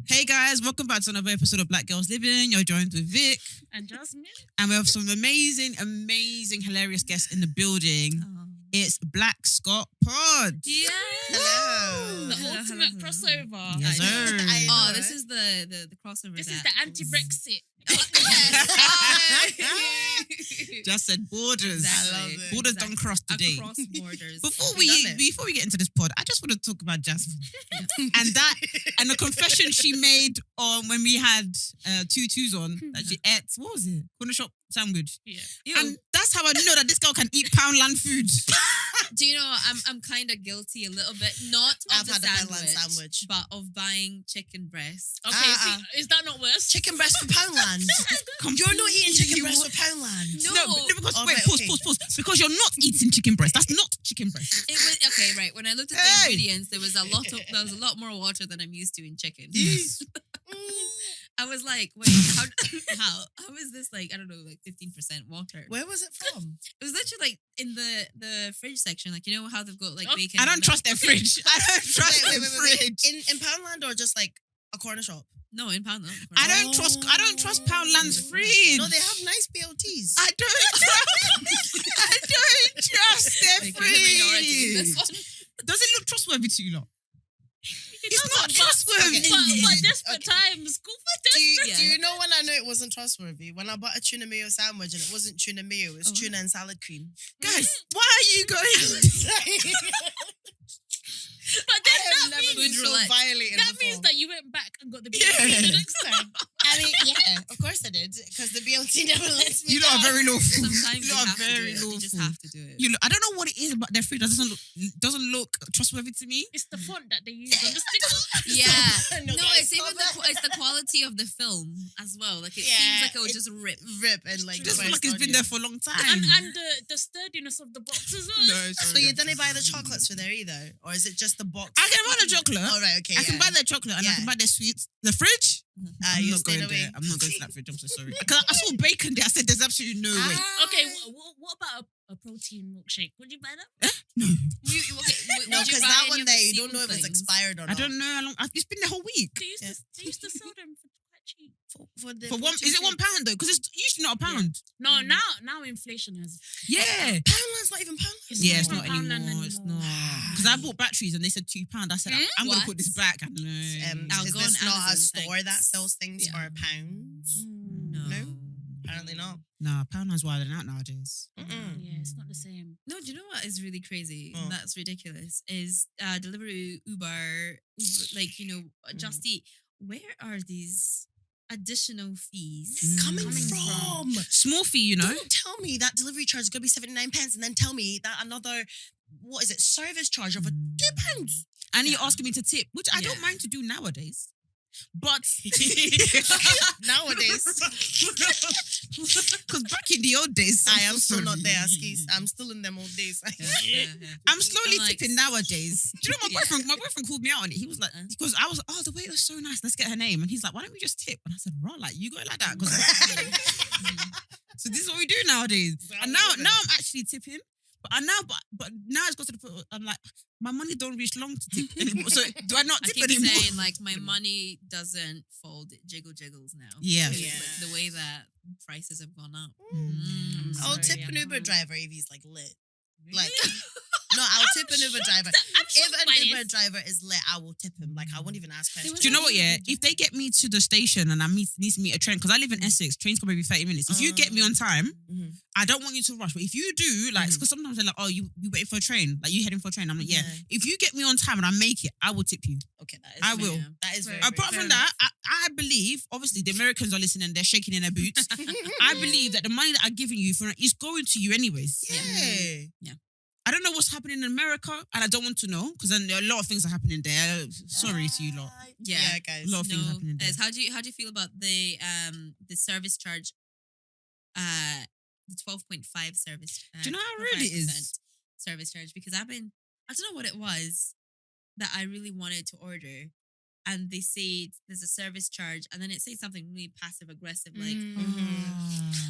Hey guys, welcome back to another episode of Black Girls Living. You're joined with Vic. And Jasmine. And we have some amazing, hilarious guests in the building. It's Black Scot Pod. Yeah. Hello. The ultimate crossover. Yes, sir. I know, This is the crossover. This is the anti-Brexit. Just said borders. Exactly. I love it. Borders don't cross today. Across borders. Before We've we get into this pod, I just want to talk about Jasmine and the confession she made on when we had tutus on that she ate. What was it? Corner shop sandwich. Yeah. And that's how I know that this girl can eat Poundland food. Do you know I'm kind of guilty a little bit, not of I've the had a Poundland sandwich, sandwich. but of buying chicken breast. Okay, see, is that not worse? Chicken breast for Poundland. You're not eating chicken breast for Poundland. No. Because Oh, wait, right, pause. Because you're not eating chicken breast. That's not chicken breast. It was okay, right? When I looked at the Hey. ingredients, there was a lot more water than I'm used to in chicken. I was like, wait, how is this like, I don't know, like 15% water? Where was it from? It was literally like in the fridge section, like you know how they've got like Oh, bacon. I and don't milk? trust their fridge. I don't trust their fridge. In Poundland or just like a corner shop? No, in Poundland. I don't trust Poundland's fridge. No, they have nice BLTs. I don't trust their Like, you're the minority in this fridge. one. Does it look trustworthy to you lot? It's doesn't, not but- trustworthy. But desperate times. Go for Do you, desperate. do you know when I know it wasn't trustworthy? When I bought a tuna mayo sandwich and it wasn't tuna mayo, it was Oh. tuna and salad cream. Guys, why are you going? But then I have that never been means, so Relax. violated that before. means that you went back and got the Yeah. BLT the next time. I mean, yeah, of course I did, because the BLT never lets me You lot are down. very lawful. Sometimes You you lot are have to do very it. You just lawful. have to do it. You look, I don't know what it is about their fridge that doesn't look trustworthy to me. It's the font that they use on the sticker. Yeah. No, No, guys, it's even stop it's the quality of the film as well. Like it Yeah, seems like it would it- just rip. Rip and like. It just burst feel like it's on been you. there for a long time. And the sturdiness of the box as well. So you didn't buy the chocolates for there either, or is it just the box? I can buy the chocolate. Oh right, okay. I can buy their chocolate and I Yeah. can buy their sweets. The fridge? I'm you not stayed going away. there. I'm not going to that fridge. I'm so sorry. Because I saw bacon there. I said, there's absolutely no way. Okay, what about a protein milkshake? Would you buy that? No. No, because that one there, you don't know if it's expired or not. I don't know how long. It's been the whole week. They used to sell them for quite cheap. For one, is it £1 though? Because it's usually not £1. No, now inflation has. Yeah. Poundland's not even Poundland. Yeah, it's not not Poundland anymore. It's anymore. not. Because I bought batteries and they said £2. I said, I'm going to put What? this back. I know. I'll Is go this on not a Amazon, store that thanks. sells things Yeah. for pounds? No. Apparently not. Nah, Poundland's wilding out nowadays. Yeah, it's not the same. No, do you know what is really crazy? Oh. That's ridiculous. Is delivery Uber, like Just Eat. Where are these additional fees Coming coming from. Small fee, you know. Don't tell me that delivery charge is going to be 79 pence and then tell me that another, what is it, service charge of a £2. And you're asking me to tip, which I don't Yeah. mind to do nowadays. But Nowadays. because back in the old days, I am so still not there, sorry. skis. I'm still in them old days. Yeah. I'm slowly I'm like- tipping nowadays. Do you know Yeah. my boyfriend called me out on it. He was like, because I was, oh, the waiter's so nice. Let's get her name. And he's like, why don't we just tip? And I said, right, like you go like that. 'Cause so this is what we do nowadays. And now I'm actually tipping. But now it's got to the point where I'm like, my money don't reach long to tip anymore. So do I not I tip keep anymore? saying like my money doesn't fold, it jiggles now. Yeah. Because, Yeah. like, the way that prices have gone up. Mm. I'll Sorry, tip I an don't Uber know. driver if he's like lit. Like, no, I'll tip an Uber driver. I'm If shocked by an Uber this. driver is lit, I will tip him. Like, I won't even ask questions. Do you know what? Yeah, if they get me to the station and I need to meet a train, because I live in Essex, trains come every 30 minutes. If you get me on time, Mhm. I don't want you to rush. But if you do, like, because sometimes they're like, oh, you waiting for a train, like you heading for a train. I'm like, yeah. If you get me on time and I make it, I will tip you. Okay, that is I fair. will. That is very, Apart very from fair. that, I believe, obviously, the Americans are listening, they're shaking in their boots. I believe that the money that I'm giving you for it is going to you anyways. Yeah. I don't know what's happening in America, and I don't want to know because then a lot of things are happening there. Sorry to you lot. Yeah. guys. A lot of things happening there. Ez, how do you feel about the service charge? The 12.5 service. Do you know how rude it is? 5% service charge, because I don't know what it was that I really wanted to order, and they say there's a service charge, and then it says something really passive aggressive, like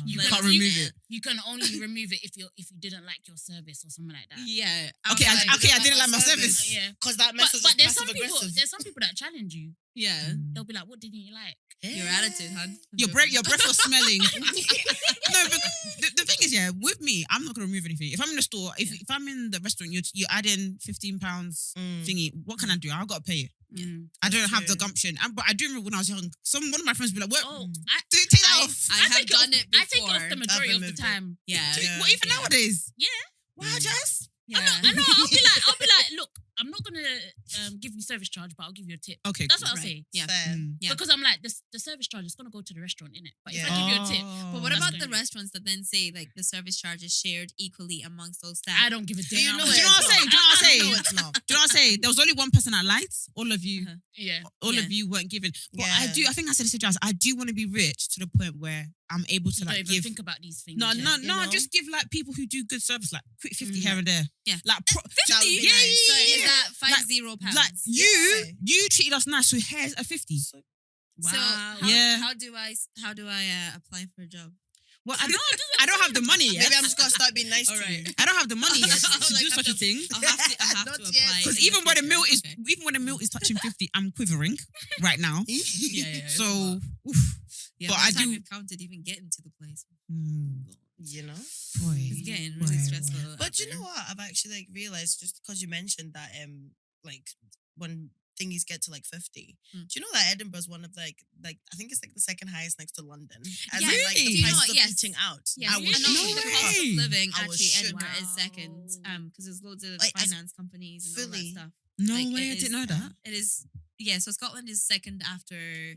You Like, can't remove it. You can only remove it if you didn't like your service or something like that. yeah. Okay, was like, I didn't like my service. Yeah. Because that But, message but is there's some passive people. aggressive. There's some people that challenge you. Yeah, They'll be like, "What didn't you like?" your attitude, hun. Your breath was smelling. No, but the thing is, yeah, with me, I'm not gonna remove anything. If I'm in the store, if I'm in the restaurant, you add in £15 thingy. What can I do? I've got to pay it. Mm. I don't have the true. gumption. But I do remember when I was young, one of my friends would be like, "What? Oh, Take that off." I have done it before. I take it off the majority of the removed it. time. Yeah. What, even nowadays? Yeah. Wow, Jess. Yeah. I know. I'll be like, look, I'm not gonna give you service charge, but I'll give you a tip. Okay, That's what I'll Right. say. Yeah. Fair. Yeah. Because I'm like, the service charge is gonna go to the restaurant, innit? But if I Yeah. give you a tip, But what That's about the going- restaurants that then say like the service charge is shared equally amongst all staff? I don't give a damn. Do you know Do you know what I'm saying? Do you know what I'm saying? No, it's not. Do you know what I'm saying? There was only one person that lied. All of you, Uh-huh. Yeah. all Yeah. of you weren't given. But Yeah. I think I said this to Jazz. I do want to be rich to the point where I'm able to You don't like even give. think about these things. No, yeah. no, you no. know? Just give like people who do good service, like quick 50 Mm. here and there. Yeah. Like That would be yeah, nice. So is that Like- £50? Like Yeah. you treated us nice, so here's a 50. Wow. So how, Yeah. how do I apply for a job? Well, I don't have the money yet. Maybe I'm just gonna start being nice All to right. you. I don't have the money yet to Like, do such a thing. I'll have Not to yet. apply. Because in even when the future. milk is Okay. even when the milk is touching 50, I'm quivering right now. Yeah. it's a So, lot. oof. Yeah, but by I the time do- we've counted even getting to the place. You know. Boy, It's getting really boy, stressful. boy. out But you there. know what? I've actually like realized just because you mentioned that like when thingies get to like 50. Mm. Do you know that Edinburgh's one of like I think it's like the second highest next to London. As Yeah. in, like Really? the Do you know prices what? of Yes. eating out. Yeah, I was and also No the shocked. cost of way. living I was actually shook. Edinburgh is Wow. second because there's loads of Like, as finance companies and all that fully. stuff. No Like, way, it I didn't is- know that. It is so Scotland is second after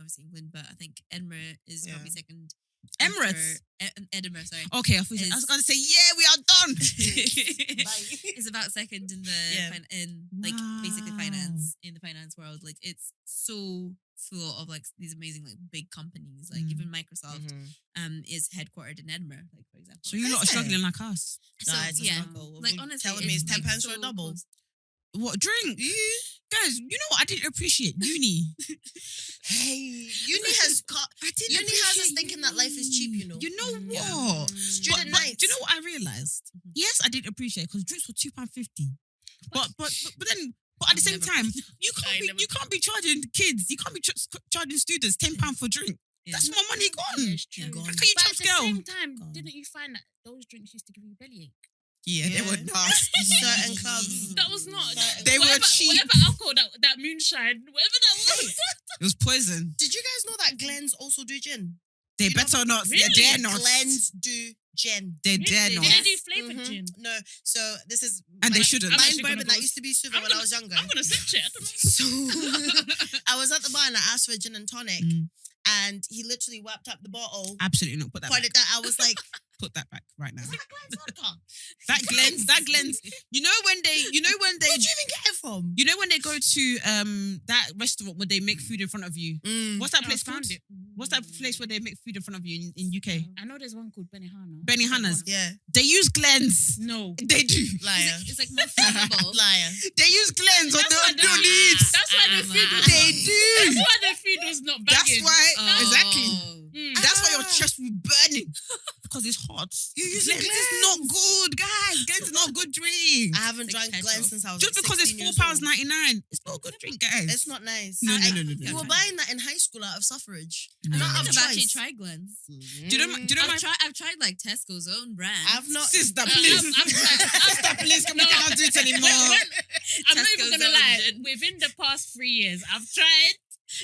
obviously England, but I think Edinburgh is Yeah. probably second. Emirates? after- Edinburgh, sorry. Okay, I was Is- gonna say, yeah, we are done. It's about second in the Yeah. like basically Wow. finance in the finance world. Like it's so full of like these amazing like big companies. Like Mm. even Microsoft Mhm. is headquartered in Edinburgh, like for example. So you lot are Is it? struggling like us. Nah, it's a yeah, struggle. like You're honestly, telling me it's like, £10 for a so double. close. What drink? Guys, you know what? I didn't appreciate uni. Hey, uni has I didn't Uni has us appreciate thinking that life is cheap, you know. You know Mm, yeah. what? Student But nights. do you know what I realized? Mhm. Yes, I did appreciate because drinks were £2.50. But at the same Never- time, you I can't never- you can't be charging kids. You can't be charging students £10 for drink. Yeah. That's more money Yeah, gone. it's true. Gone. How can you But chop at the scale? same time, Gone. didn't you find that those drinks used to give you bellyache? Yeah, they were Yeah. nasty. Certain clubs. That was not. They were whatever, cheap. Whatever alcohol, that moonshine, whatever that was. It was poison. Did you guys know that Glens also do gin? They You know- better not. They Really? dare not. Glens do gin. They Really? dare Did not. they do flavored Mhm. gin? No, so this is And they my- shouldn't. I'm Mine actually gonna bourbon go- that used to be Suva I'm when I was younger. I'm gonna search it. I don't know. So I was at the bar and I asked for a gin and tonic, Mm. and he literally whapped up the bottle, Absolutely not. Put that pointed back. that. I was like, Put that back right now. Glens vodka. That Glens. You know when they Where'd you even get it from? you know when they go to that restaurant where they make food in front of you. What's that I place called? found it. What's that place where they make food in front of you in UK? I know there's one called Benihana. Benihana's. Yeah, They use Glens. No. They do. liar, It's like more flammable. liar. They use Glens on That's why the the- leads. That's why the food was. They do. That's why the food was not That's bagging. why. Exactly. Oh. Mm. That's why your chest will be burning because it's hot. You're using Glens is not good, guys. Glens is not a good drink. I haven't It's drank like Glens petrol. since I was Just like because it's 16 years old. £4.99, it's not a good drink, guys. It's not nice. No, I- no. We were buying that in high school out of suffrage. No. I Not don't of think I've actually choice. tried Glens. Do you know? Do you know my I've tried like Tesco's own brand. I've not. sister? I've Please, tried- sister, please, can we No. cannot do it anymore? I'm not even Tesco's gonna own lie. gin. Within the past 3 years, I've tried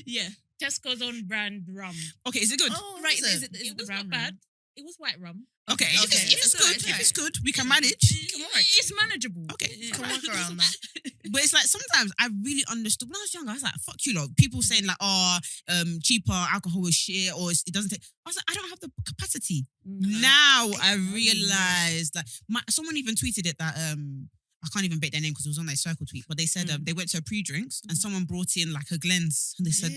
Yeah. Tesco's own brand rum. Okay, is it good? Oh, Right. is Is it? it It the was brown not rum? bad. It was white rum. Okay, Okay. if it's Yeah, good, it's if it's alright. good, we can manage. It's manageable. Okay, Yeah. Can work around that. but it's like sometimes I really understood when I was younger. I was like, "Fuck you, lot." People saying like, "Oh, cheaper alcohol is shit," or it doesn't take. I was like, I don't have the capacity. Mm. Now I realized, like, someone even tweeted it that I can't even bet their name because it was on their circle tweet, but they said they went to a pre-drinks and someone brought in like a Glens and they said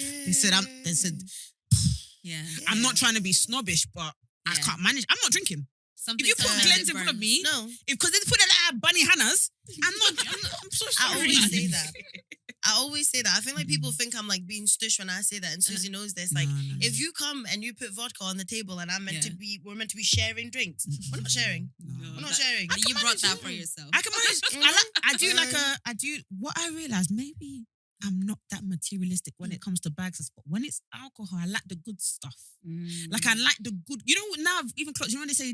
Yeah. I'm not trying to be snobbish, but I Yeah. can't manage. I'm not drinking. Something If you put sometimes Glens it in front of burns. me, No, because they put it at Bunny Hannah's, I'm so I sorry. always say that. I always say that. I think like people think I'm like being stush when I say that, and Susie knows this. Like, No. if you come and you put vodka on the table and we're meant to be sharing drinks. We're not sharing. No. We're not sharing. You brought that for yourself. I can manage. I do what I realize. Maybe I'm not that materialistic when it comes to bags and stuff. When it's alcohol, I like the good stuff. Like I like the good. You know now, even clothes. You know when they say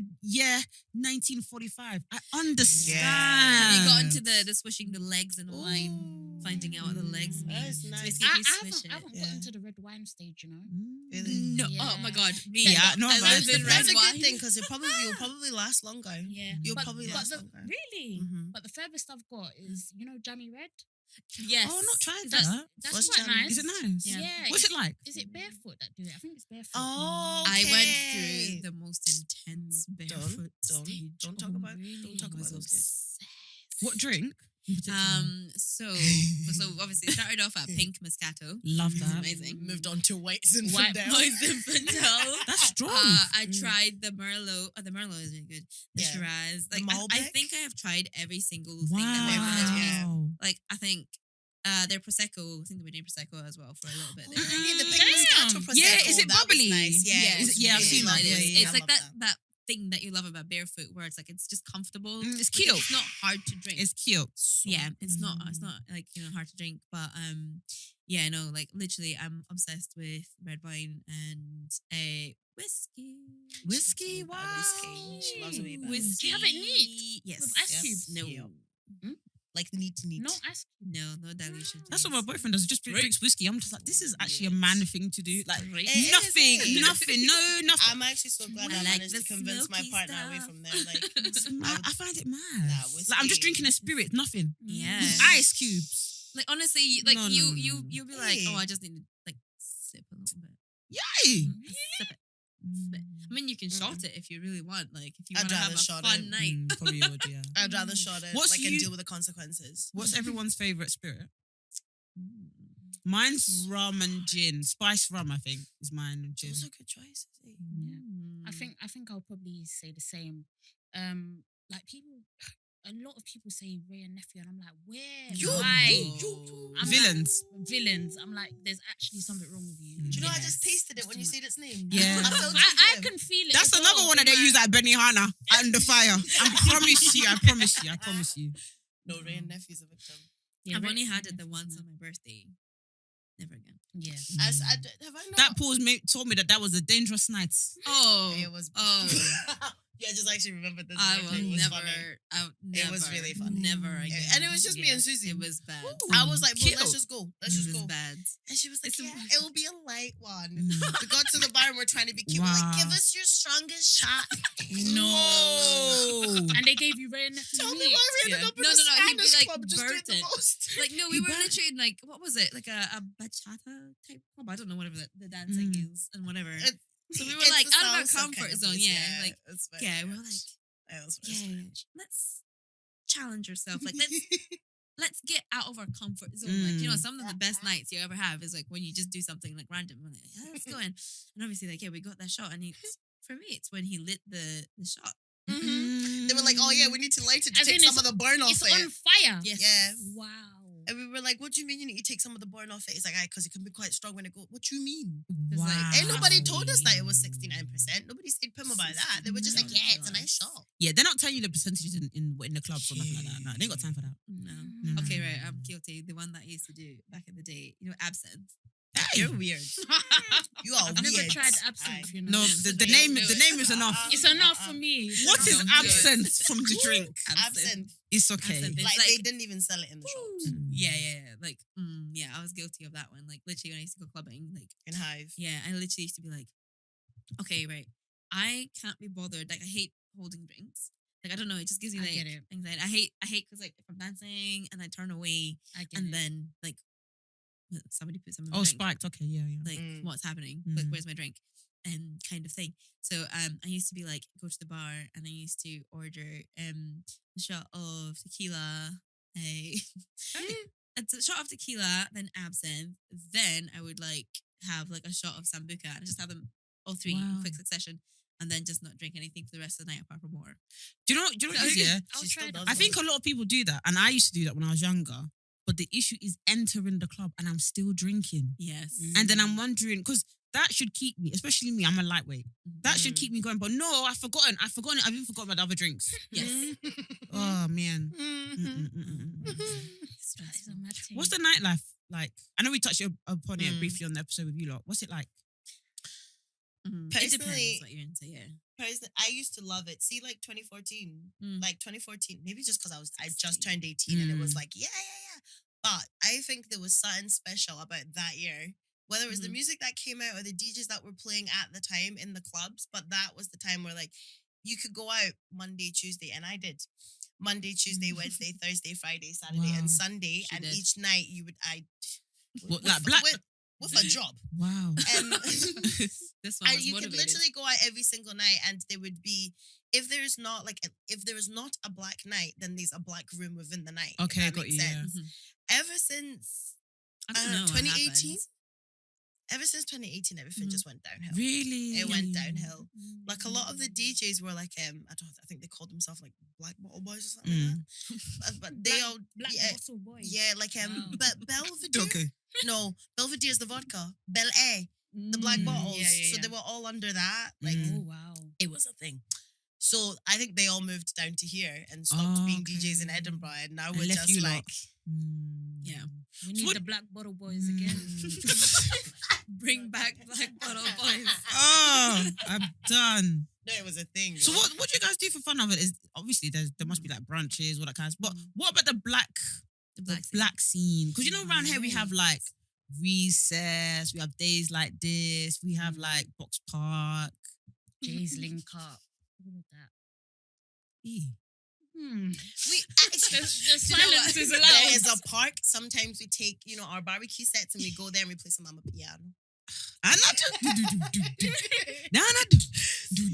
1945. I understand. Have you got into the swishing the legs and wine, finding out what the legs mean? That's nice. I haven't gotten to the red wine stage, you know. Really? No. Yeah. Oh my god. Me. Yeah, no, I but live in That's red a wine. good thing because you'll probably last longer. Yeah, You'll but, probably but last the, longer. really. Mhm. But the furthest I've got is Jammy Red. Yes. Oh, not tried That's that. that's What's quite Jammy? nice. Is it nice? Yeah. What's it like? Is it barefoot that do it? I think it's barefoot. Oh, I okay. went through the most intense barefoot don't stage. talk about really? don't talk I about was those days. obsessed. What drink? in particular? So obviously it started off at Pink Moscato. Love It's that. amazing. Moved on to White Zinfandel. White Zinfandel. That's strong. I tried the Merlot. Oh, the Merlot is really good. The Yeah. Shiraz. The Like I Malbec? think I have tried every single thing that they've had. Wow. Like I think their prosecco. I think they were doing prosecco as well for a little bit. Oh, There. really? The Pink Damn. Moscato Prosecco. Yeah, is it that was bubbly? Nice. Yeah, Yeah, Is it- yeah, I've really seen that. lovely. Yeah, It's yeah. I like love that thing that you love about barefoot, where it's like it's just comfortable. It's but cute. It's not hard to drink. It's cute. Yeah, it's not like hard to drink, but yeah, no, like literally I'm obsessed with red wine and whiskey. Whiskey, Wow. wow. Whiskey. She loves a wee bit. Whiskey. Do you have it neat? Yes. With ice Yes. cubes? No. Yeah. Like neat. No ice cubes. No dilution. That's what my boyfriend does. He just drinks whiskey. I'm just like, this is actually a Yes. man thing to do. Like Great. It is, nothing, isn't it? nothing, nothing. I'm actually so glad I I like managed the to convince my smoky partner away stuff. from there. Like, It's mad. I find it mad. Nah, whiskey. Like I'm just drinking a spirit, nothing. Yeah. With ice cubes. Like honestly, like No, no, you no, you no. you'll be like, Hey. oh, I just need to like sip a little bit. Yay! Sip it. I mean, you can shot it if you really want. Like if you I'd want to have rather a shot fun it. night. Probably would, yeah. I'd rather shot it What's and you- deal with the consequences. What's everyone's favorite spirit? Mine's rum and gin. Spice rum, I think, is mine and gin. Those are good choices. Eh? I think I'll probably say the same. Like a lot of people say Ray and Nephew, and I'm like, where? You- Why? you- I'm Villains. Like, villains. I'm like, there's actually something wrong with you. Do Do you know I Yes. just tasted it It's when too you much. said its name? Yeah. I felt I it. can feel it. That's as another well one that in they my- use at Benihana and the fire. I promise you. I promise you. No, Ray and Nephew's a victim. Yeah, I've Ray only and had it the Nephew's once mad. on my birthday. Never again. Yeah. Have I not? That pause told me that was a dangerous night. Oh, It was. Oh, Yeah, I just actually remembered this. I birthday. will It was never. funny. Never. was really funny. Never again. And it was just me and Suzie. It was bad. I was like, well, Cute. let's just go. Let's It just was go. bad. And she was like, It's a- yeah, it will be a light one. Mm. We got to the bar and we're trying to be cute. We're like, Wow. give us your strongest shot. No. And they gave you Ray and Nephew. Tell me neat. why we ended Yeah. up in No, a no, no, he'd be Spanish like club just doing the burnt it. most. Like no, we You were bet. literally in like what was it? Like a bachata type club. I don't know whatever the dancing is and whatever. So we were It's like the out of our salsa comfort kind of zone. place, Yeah, like it's very yeah, we're much. like Yeah, it was very yeah, much. let's challenge yourself. Like let's get out of our comfort zone. Like, you know, some of the best nights you ever have is like when you just do something like random. We're like, yeah, let's go in. And obviously, like, yeah, we got that shot. And for me, it's when he lit the shot. They were like, oh yeah, we need to light it to As take in some of the burn off It's it. on fire. Yes. Yeah. Wow. And we were like, what do you mean you need to take some of the burn off it? It's like, because it can be quite strong when it goes. What do you mean? It's like, Wow. Ain't nobody told us that it was 69%. Nobody said pim about that. They were just like, No. yeah, it's a nice shot. Yeah, they're not telling you the percentages in the clubs or nothing like that. No, they ain't got time for that. No. No. Okay, right. I'm guilty. The one that I used to do back in the day, you know, absinthe. You're weird. You are I've never weird. tried absinthe, you know. No, the name is enough. It's enough for me. It's What is enough. Don't do it. absent from the drink? Absinthe. It's okay. Absinthe. It's Like, like- they didn't even sell it in the shops. Yeah. Like, yeah, I was guilty of that one. Like, literally, when I used to go clubbing, like, In Hive. yeah, I literally used to be like, okay, right, I can't be bothered. Like, I hate holding drinks. Like, I don't know, it just gives me I like get it. anxiety. I hate because like if I'm dancing and I turn away I get and it. then like somebody puts something. Oh, spiked. Okay, yeah. Like Mm. what's happening? Like Mm. where's my drink? And kind of thing. So I used to be like go to the bar and I used to order a shot of tequila, a shot of tequila, then absinthe. Then I would like have like a shot of sambuca and just have them all three in Wow. quick succession, and then just not drink anything for the rest of the night apart from water. Do you know what it is, yeah? I'll She try still that. does I think a lot of people do that, and I used to do that when I was younger. but the issue is entering the club and I'm still drinking. Yes. And then I'm wondering, because that should keep me, especially me, I'm a lightweight. That should Mm. keep me going. But no, I've forgotten. I've even forgotten about the other drinks. Yes. Oh, man. That is a mad thing. What's the nightlife like? I know we touched upon it Mm. briefly on the episode with you lot. What's it like? It Personally- depends what you're into, yeah. Personally, I used to love it. See, like 2014, Mm. like 2014, maybe just because I just turned 18 and it was like, yeah. But I think there was something special about that year. Whether it was the music that came out or the DJs that were playing at the time in the clubs, but that was the time where like you could go out Monday, Tuesday, and I did Monday, Tuesday, Wednesday, Thursday, Friday, Saturday, Wow. and Sunday, She and did. each night you would What, like black? with a job. Wow. This one And was you could motivated. literally go out every single night, and there would be if there is not a black night, then there's a black room within the night. if Okay, that got makes you, yeah. sense. Mhm. Ever since I don't know. 2018, everything Mhm. just went downhill. Really? It went downhill. Mm. Like a lot of the DJs were like, I think they called themselves like Black Bottle Boys or something like that. But they all, Black yeah, Bottle Boys. yeah, like Wow. but Belvedere. Okay. No, Belvedere is the vodka. Bel Air, the black Mm. bottles. Yeah. So they were all under that. Like Mm. Oh wow. it was a thing. So I think they all moved down to here and stopped being DJs in Okay. Edinburgh, and now And we're left just you lot. like, Yeah. We need what- the Black Bottle Boys again. Bring back Black Bottle Boys. Oh, I'm done. no, it was a thing. So yo. what do you guys do for fun of it? Is obviously there must be like brunches, all that kind of stuff. But what about the black scene? Because you know around here we have like recess, we have days like this, we have like Box Park. Jay's Link Up. All of that. Eh. We actually, The you know silence what? is There allowed. is a park. Sometimes we take, our barbecue sets and we go there and we play some mama piano. And I just no.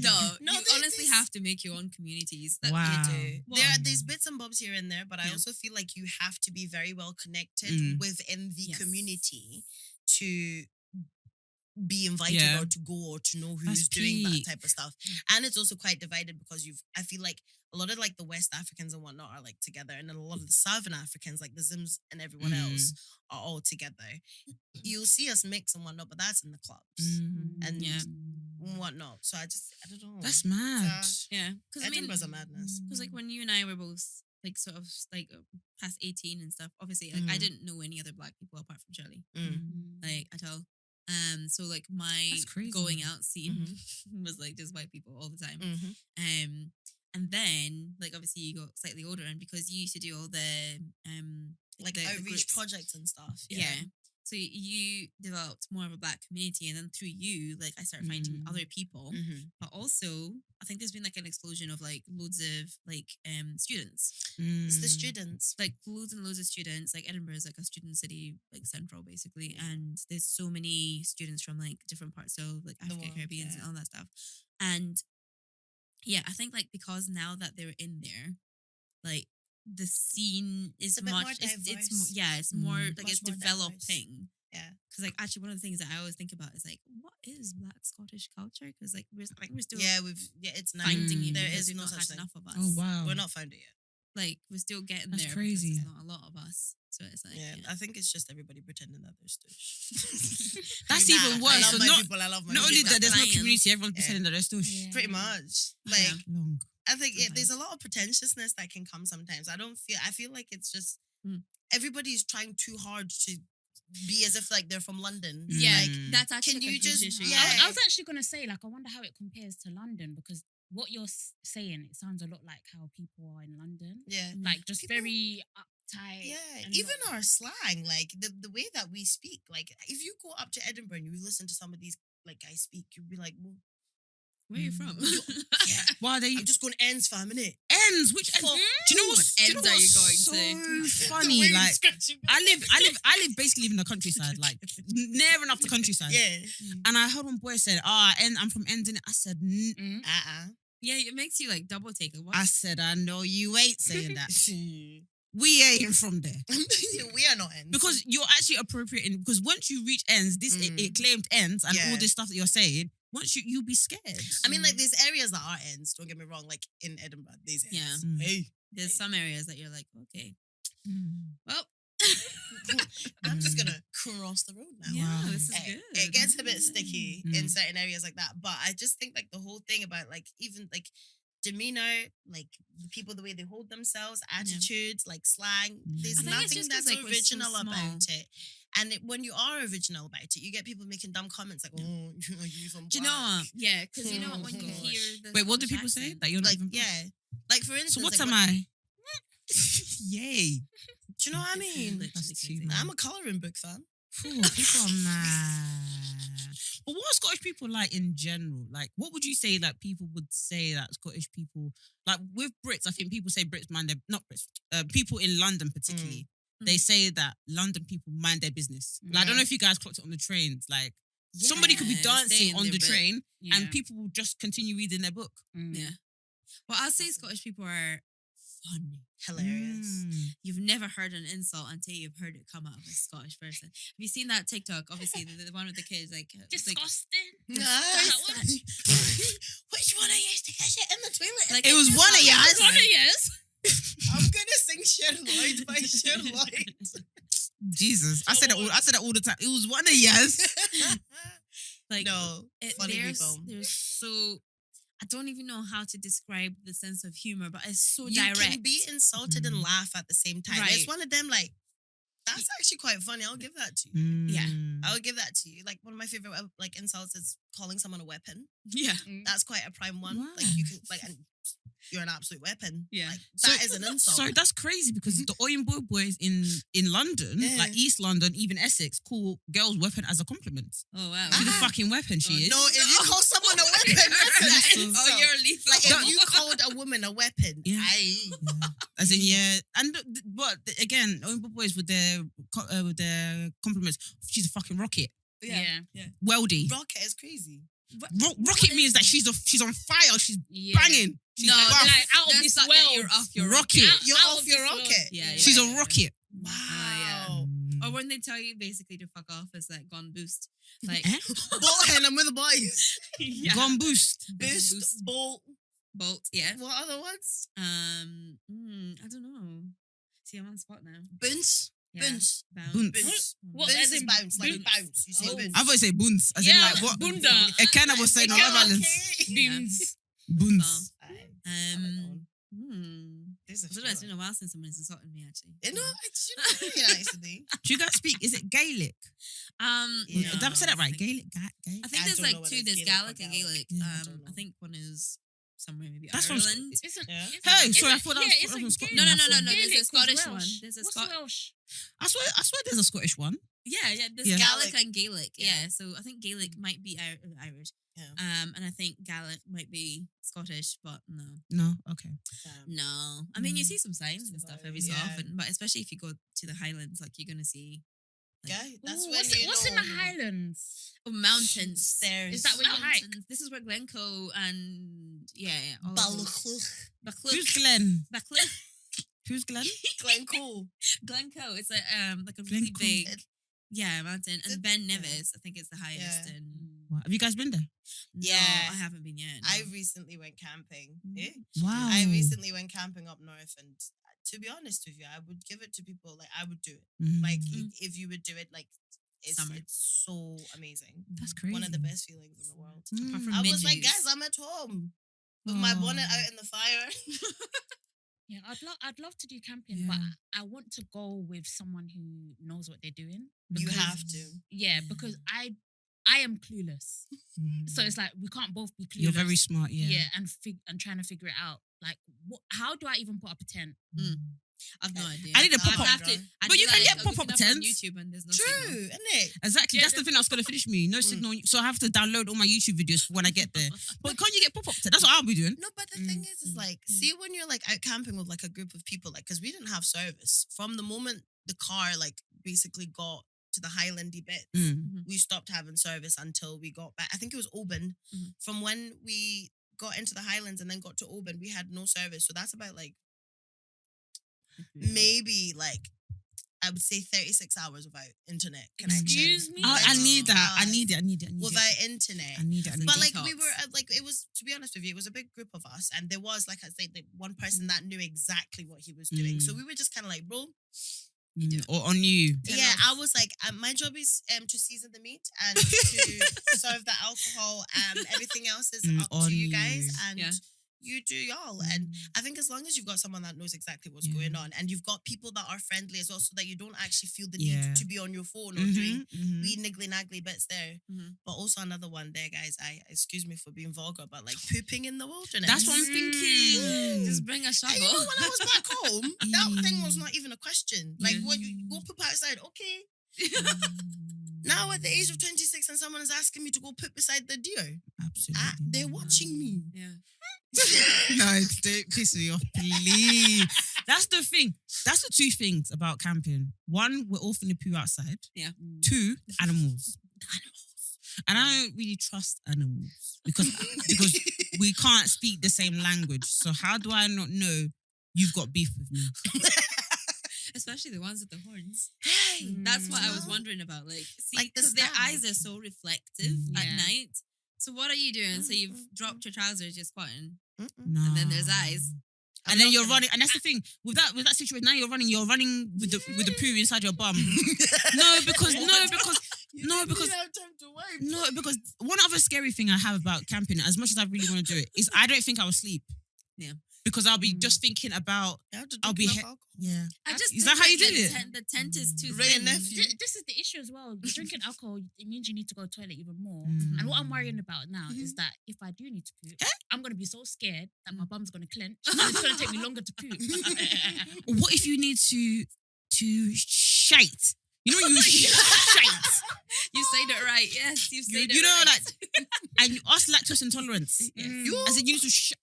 No, No, you there- honestly there's- have to make your own communities. That Wow. you do. There's bits and bobs here and there, but I Yeah. also feel like you have to be very well connected Mm. within the Yes. community to be invited Yeah. or to go or to know who's That's doing that peak. type of stuff. And it's also quite divided because I feel like a lot of like the West Africans and whatnot are like together, and then a lot of the Southern Africans, like the Zims and everyone Mm. else, are all together. You'll see us mix and whatnot, but that's in the clubs Mm. and Yeah. whatnot. So I don't know. That's mad. Yeah, because I mean, Edinburgh's a madness. because like when you and I were both like sort of like past 18 and stuff, obviously like I Mhm. didn't know any other black people apart from Shirley, Mm. like at all. So like my That's crazy. going out scene Mm-hmm. was like just white people all the time. Mhm. And then like obviously you got slightly older, and because you used to do all the Like the outreach groups. projects and stuff. Yeah. So you developed more of a black community, and then through you, like I started finding Mm. other people. Mhm. But also, I think there's been like an explosion of like loads of like students, It's the Mm. students. like loads and loads of students. Like Edinburgh is like a student city, like central basically, and there's so many students from like different parts of like Africa, world, Caribbean, and yeah. all that stuff. And yeah, I think like because now that they're in there, like the scene is It's a bit more it's diverse. it's more Mm. like Much it's more diverse. developing. Yeah. Because like actually one of the things that I always think about is like what is Black Scottish culture? Because like we're still It's not. finding it There because is we've no not such had thing. enough of us. Oh wow. We're not found it yet. Like we're still getting That's there. crazy. Because there's not a lot of us. So it's like Yeah, I think it's just everybody pretending that they're stush. That's Nah, even worse. I love So my not people. I love my not only people. that there's no Lions. community, everyone's Yeah. pretending that they're still Yeah. Pretty much. Yeah. Like long. I think there's a Sometimes. lot of pretentiousness that can come sometimes. I feel like it's just Mm. everybody's trying too hard to be as if like they're from London. yeah, Mm. that's actually Can like you a huge just- issue. yeah. I was actually gonna say, like, I wonder how it compares to London, because what you're saying, it sounds a lot like how people are in London, Yeah. like just People- very uptight. Yeah, and even not- our slang, like the way that we speak, like if you go up to Edinburgh and you listen to some of these like guys speak, you'd be like, well, Where are you from? yeah, Why are they I'm just going ends fam, innit? ends? Which ends? Fuck. Do you know What what's, do you know ends are you what's going so to? funny? Like I live basically in the countryside, like near enough the countryside. Yeah. And I heard one boy said, and I'm from ends, innit? I said, yeah, it makes you like double take. What? I said, I know you ain't saying that. We ain't from there. We are not ends. Because you're actually appropriating, because once you reach ends, this it claimed ends and Yeah. all this stuff that you're saying, once you'll be scared. I mean, like there's areas that are ends. Don't get me wrong. Like in Edinburgh, there's ends. Yeah. Mm. Hey. There's some areas that you're like, okay, well, I'm just gonna cross the road now. Yeah, Wow. this is It, good. it gets a bit sticky Mm. in certain areas like that. But I just think like the whole thing about like even like demeanor, like the people, the way they hold themselves, attitudes, like slang. There's I think it's nothing just 'cause, that's like, we're so original about small. it. And when you are original about it, you get people making dumb comments like, "Oh, you from Do you know Black?" what? Yeah, because you know what, when you Oh, hear the Wait, what do Scottish people say? accent- That you're not Like, even... yeah. Like for instance, So what like, am I? Yay. do you know what I This is mean? literally That's too crazy. much. I'm a colouring book fan. Phew, people are mad. But what are Scottish people like in general? Like, what would you say like people would say that Scottish people like with Brits? I think people say Brits mind their not Brits. People in London particularly, they say that London people mind their business. Like, I don't know if you guys clocked it on the trains. Like, somebody could be Yeah, stay dancing in on their the bit. train Yeah. and people will just continue reading their book. Yeah. Well, I'll say Scottish people are funny. Hilarious. You've never heard an insult until you've heard it come out of a Scottish person. Have you seen that TikTok? Obviously, the one with the kids, like it's like, Disgusting. Which one of you stick a shit in the toilet? Like, It was it's one of not- yours. One of yours. I'm gonna sing Sherlock by Sherlock. Jesus, I said it all the time. It was one of yours. Like, No, funny people. There's so I don't even know how to describe the sense of humor, but it's so You direct. can be insulted and laugh at the same time. It's Right. one of them like, that's actually quite funny. I'll give that to you. Yeah. I'll give that to you. Like one of my favorite like insults is calling someone a weapon. Yeah. That's quite a prime one. Wow. Like you can like, and you're an absolute weapon. Yeah. Like, that is an insult. So that's crazy because the Oyinbo boys in London, Yeah. like East London, even Essex, call girls' weapon as a compliment. Oh wow. She's a Ah. fucking weapon. She is. No, if you call someone a weapon, that's an insult. Oh, you're lethal. Like if you called a woman a weapon, Yeah. aye. As in, yeah, and but again, Oyinbo boys with their compliments. She's a fucking rocket. Yeah. Weldy. Rocket is crazy. Rocket means that she's on fire. She's Yeah. banging. She's No, buff. like out of That's this not world. that you're off your Rocket. rocket. You're Out off of your this world. rocket. Yeah, She's yeah, a yeah. rocket. Wow. Or when they tell you basically to fuck off, it's like gone boost. Like Eh? Bolt hen, I'm with the boys. yeah. Gone boost. Boost, bolt. Bolt, yeah. What other ones? I don't know. See, I'm on the spot now. Bounce. Yeah. Bounce. Bounce. Bounce. What, Bounce as is in bounce, like bounce? bounce. You say Oh. bounce. I thought you say boons. As in Yeah, like what? bunda. Ekena was saying on Okay, Love Island. okay. Beans. Boons. Aye. I like that one. There's a I don't know, few it's been a while since someone's insulted me actually. You know, it should be nicely. Do you guys speak? Is it Gaelic? Yeah. Did I say that right? I think- Gaelic. Gaelic. I think I there's don't know like whether two. it's There's Gaelic or Gaelic and Gaelic. Gaelic. Yeah, I don't know. I think one is somewhere maybe That's from Ireland. Isn't, Yeah. isn't- Hey, isn't- sorry, I thought that was- it's that a was Gaelic. Scotland. No. There's a Gaelic was Scottish one. Welsh. There's a What's Welsh? I swear there's a Scottish one. Yeah. There's Yeah. Gaelic Gaelic. and Gaelic. Yeah. Yeah. So I think Gaelic might be Irish. Yeah. And I think Gaelic might be Scottish, but no. No. Okay. No. I mean, you Mm. see some signs and stuff every so Yeah. often, but especially if you go to the Highlands, like you're gonna see Yeah, that's Ooh, when you what's in know. the Highlands? mountains. Stairs. Is that where you hike? Mountains. This is where Glencoe and all of those- Balluch. Who's Baclwch. Glenn? Baclwch. Who's Glenn? Glencoe. Glencoe. It's like a really Glencoe. big mountain. It- And Ben yeah. Nevis, I think it's the highest. Yeah. And What, have you guys been there? no, Yeah. I haven't been yet. I no. recently went camping. Wow. I recently went camping up north, and to be honest with you, I would give it to people. Like I would do it. Like if you would do it, like Summer. it's so amazing. That's crazy. One of the best feelings in the world. Apart from I was like, midges. guys, I'm at home with my bonnet out in the fire. Yeah, I'd love to do camping, Yeah. but I want to go with someone who knows what they're doing. You Because- have to. Yeah, because I am clueless. So it's like we can't both be clueless. You're very smart. Yeah. and trying to figure it out. Like, how do I even put up a tent? I've no idea. I need a I'd pop-up. have to- I'd But be you can like, get I'm looking pop-up up on tents. YouTube and there's no True, signal. isn't it? Exactly. Yeah, That's the thing that's gonna finish me. No signal. So I have to download all my YouTube videos for when I get there. But can't you get pop-up? That's what I'll be doing. No, but the thing is like, see when you're like out camping with like a group of people, like, because we didn't have service from the moment the car like basically got to the Highlandy bit. We stopped having service until we got back. I think it was Oban. Mhm. From when we got into the Highlands and then got to Oban, we had no service. So that's about like maybe like I would say 36 hours without internet connection. Excuse me? Oh, I need that. I 36 need it. hours Without internet. I need it. But like we detox. were like it was, to be honest with you, it was a big group of us, and there was, like I said, like one person that knew exactly what he was doing. So we were just kind of like, bro, Or on you. Yeah, I was like, my job is to season the meat and to serve the alcohol. Everything else is up on to you guys, and Yeah. you do y'all. And I think as long as you've got someone that knows exactly what's going on, and you've got people that are friendly as well, so that you don't actually feel the need to be on your phone or doing wee niggly naggly bits there. But also another one there, guys. Excuse me for being vulgar, but like pooping in the wilderness. That's what I'm thinking. Just bring a shovel. And you know, when I was back home, that thing was not even a question. Like, when you go poop outside, okay. Now at the age of 26 and someone is asking me to go poop beside the deer. Absolutely. They're watching me. Yeah. No, don't piss me off, please. That's the thing. That's the two things about camping. One, we're all finna poo outside. Yeah. Two, animals. And I don't really trust animals because we can't speak the same language. So how do I not know you've got beef with me? Especially the ones with the horns. Hey, That's what I was wondering about. Like, see, Like the because their stag. eyes are so reflective at Yeah. night. So what are you doing? So you've dropped your trousers, you're squatting, No. and then there's eyes. And then you're running, and that's the thing with that situation. Now you're running with the poo inside your bum. No, because one other scary thing I have about camping, as much as I really want to do it, is I don't think I will sleep. Yeah. Because I'll be just thinking about. You have to I'll be. drink enough alcohol. Yeah. I just Is that how you think do the it? The tent is too Ray and thin. nephew. This is the issue as well. Drinking alcohol, it means you need to go to the toilet even more. Mm. And what I'm worrying about now is that if I do need to poop, I'm going to be so scared that my bum's going to clench. And it's going to take me longer to poop. What if you need to shite? You know you shite. You said it right. Yes, you said it You know, right. like, and us lactose intolerance. I said you need to.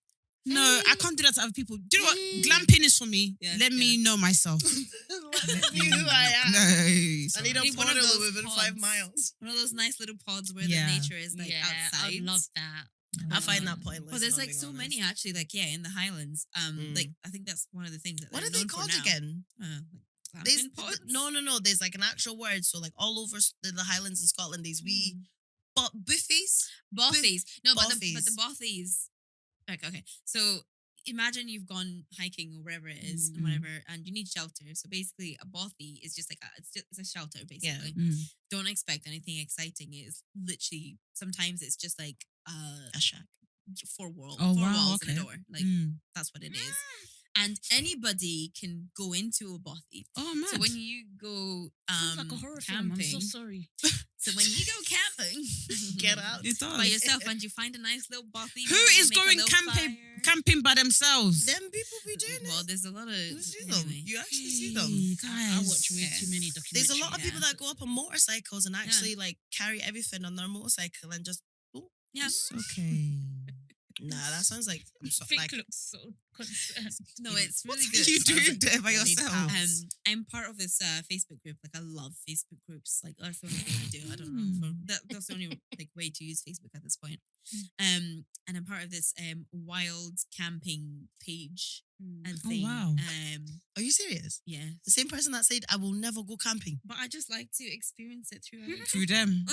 No, I can't do that to other people. Do you know what? Glamping is for me. Yeah, Let me know myself. Let me who I am. No, I need a Need one of portal those within pods. 5 miles. One of those nice little pods where Yeah. the nature is like yeah, outside. I love that. I find that pointless. Well, there's if I'm like being so honest. many actually, like in the Highlands. Like I think that's one of the things that What they're are they known for called now. again? Like There's, glamping pods. no. There's like an actual word. So like all over the Highlands in Scotland, these wee buffies. Bothies. No, but the Bothies. bothies. Like, okay, so imagine you've gone hiking or wherever it is and whatever, and you need shelter. So basically, a bothy is just like it's a shelter basically. Don't expect anything exciting. It's literally sometimes it's just like A shack. four walls Oh, and wow, a door. Like that's what it is. And anybody can go into a bothy. Oh man. So when you go Sounds like a horror film. I'm camping, so sorry. so when you go camping, Get out. It does. by yourself and you find a nice little bothy. Who you is make a going little fire. camping by themselves? Them people be doing Well, it. there's a lot of You see them. anyway. You actually see them. I watch way too many documentaries. There's a lot of people Yeah. that go up on motorcycles and actually like carry everything on their motorcycle and just. Yeah. It's okay. Nah, that sounds like I'm so, Vic like looks so concerned. No, it's really What good. are you Sounds doing like there by they need yourself? pounds. I'm part of this Facebook group. Like I love Facebook groups. Like that's the only thing I do. I don't know. That's the only like way to use Facebook at this point. And I'm part of this wild camping page and Oh, thing. wow. Are you serious? Yeah. The same person that said I will never go camping. But I just like to experience it through other Through them.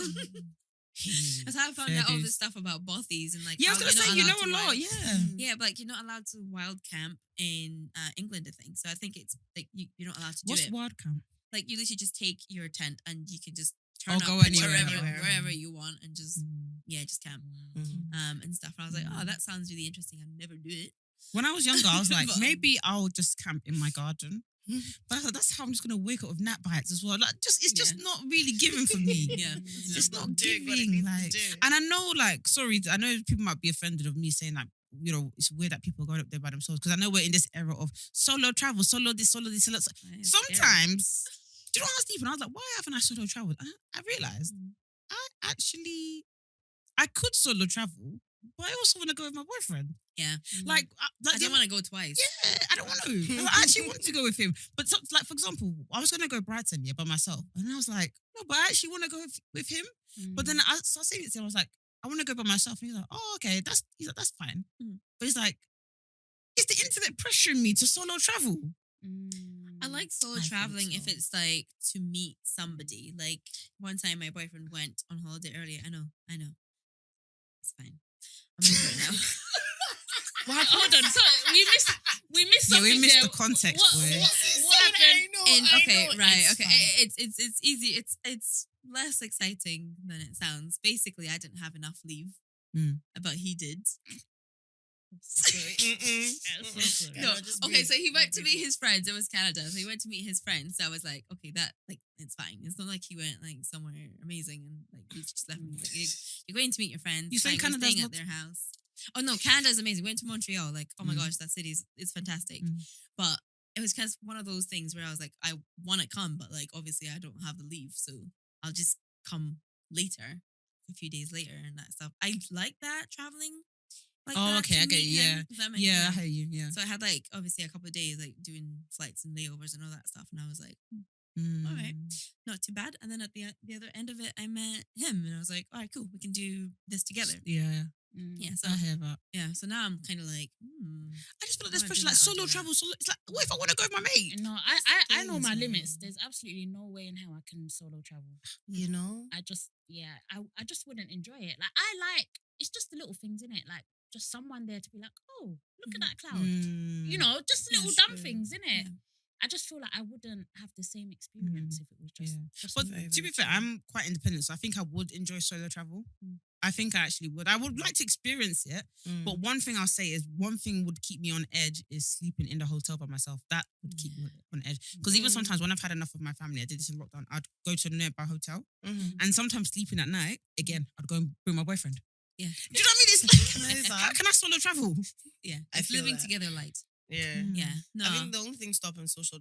That's how I found Fair out all dues. this stuff about bothies and like. Yeah, I how was gonna you're say not you know allowed a to lot. wild- Yeah. Yeah, but like you're not allowed to wild camp in England, I think. So I think it's like you're not allowed to do What's it. wild camp? Like you literally just take your tent and you can just turn Oh, up go anywhere. wherever you want and just just camp and stuff. And I was like, oh, that sounds really interesting. I'd never do it. When I was younger, I was like, But- maybe I'll just camp in my garden. But I thought that's how I'm just gonna wake up with gnat bites as well. Like, it's just not really giving for me. Yeah. It's not doing what it giving. needs to Like, do. and I know, like, sorry, I know people might be offended of me saying like, you know, it's weird that people are going up there by themselves because I know we're in this era of solo travel, solo this, solo this, solo. It's Sometimes, do you know what I was deep? And I was like, why haven't I solo traveled? I realized I could solo travel, but I also want to go with my boyfriend. Yeah. Like I don't want to go twice. yeah, I don't want to. I actually want to go with him. But so, like, for example, I was going to go Brighton, by myself. And I was like, no, but I actually want to go with him. But then I said it to him, I was like, I want to go by myself. And he's like, oh, okay, that's fine. But he's like, is the internet pressuring me to solo travel? I like solo I think traveling if so. it's like to meet somebody. Like one time my boyfriend went on holiday earlier. I know. It's fine. I'm over it now. Hold on, so we missed Yeah, something we missed there. the context What for it. happened? It's easy. It's less exciting than it sounds. Basically, I didn't have enough leave, but he did. No, okay. So he went to meet his friends. It was Canada, so he went to meet his friends. So I was like, okay, that like it's fine. It's not like he went like somewhere amazing and like he just left me. Like, you're going to meet your friends. You say Canada's Canada's staying at their house. Oh no, Canada is amazing. We went to Montreal. Like, oh my gosh, that city is fantastic. But it was kind of one of those things where I was like, I want to come, but like obviously I don't have the leave, so I'll just come later, a few days later, and that stuff. I like that traveling. Like that okay, to I get meet you. him, if that makes I sense. hear you. Yeah. So I had like obviously a couple of days like doing flights and layovers and all that stuff, and I was like, all right, not too bad. And then at the other end of it, I met him, and I was like, all right, cool, we can do this together. Yeah. Yeah, so I hear that. yeah, so now I'm kind of like, I just feel like there's I'll pressure, do like that, I'll solo do that. travel. Solo, it's like, what if I want to go with my mate? No, I know my limits. There's absolutely no way in hell I can solo travel. You know? I just wouldn't enjoy it. Like it's just the little things in it. Like just someone there to be like, oh, look at that cloud. You know, just little dumb things in it. Yeah. I just feel like I wouldn't have the same experience if it was just But me. to be fair, I'm quite independent, so I think I would enjoy solo travel. I think I actually would. I would like to experience it, but one thing I'll say is one thing would keep me on edge is sleeping in the hotel by myself. That would keep me on edge. Because even sometimes when I've had enough of my family, I did this in lockdown, I'd go to a nearby hotel and sometimes sleeping at night, again, I'd go and bring my boyfriend. Yeah. Do you know what I mean? It's like, how can I solo travel? Yeah, I it's feel living that. together light. Yeah. Yeah, no. I think the only thing stopping solo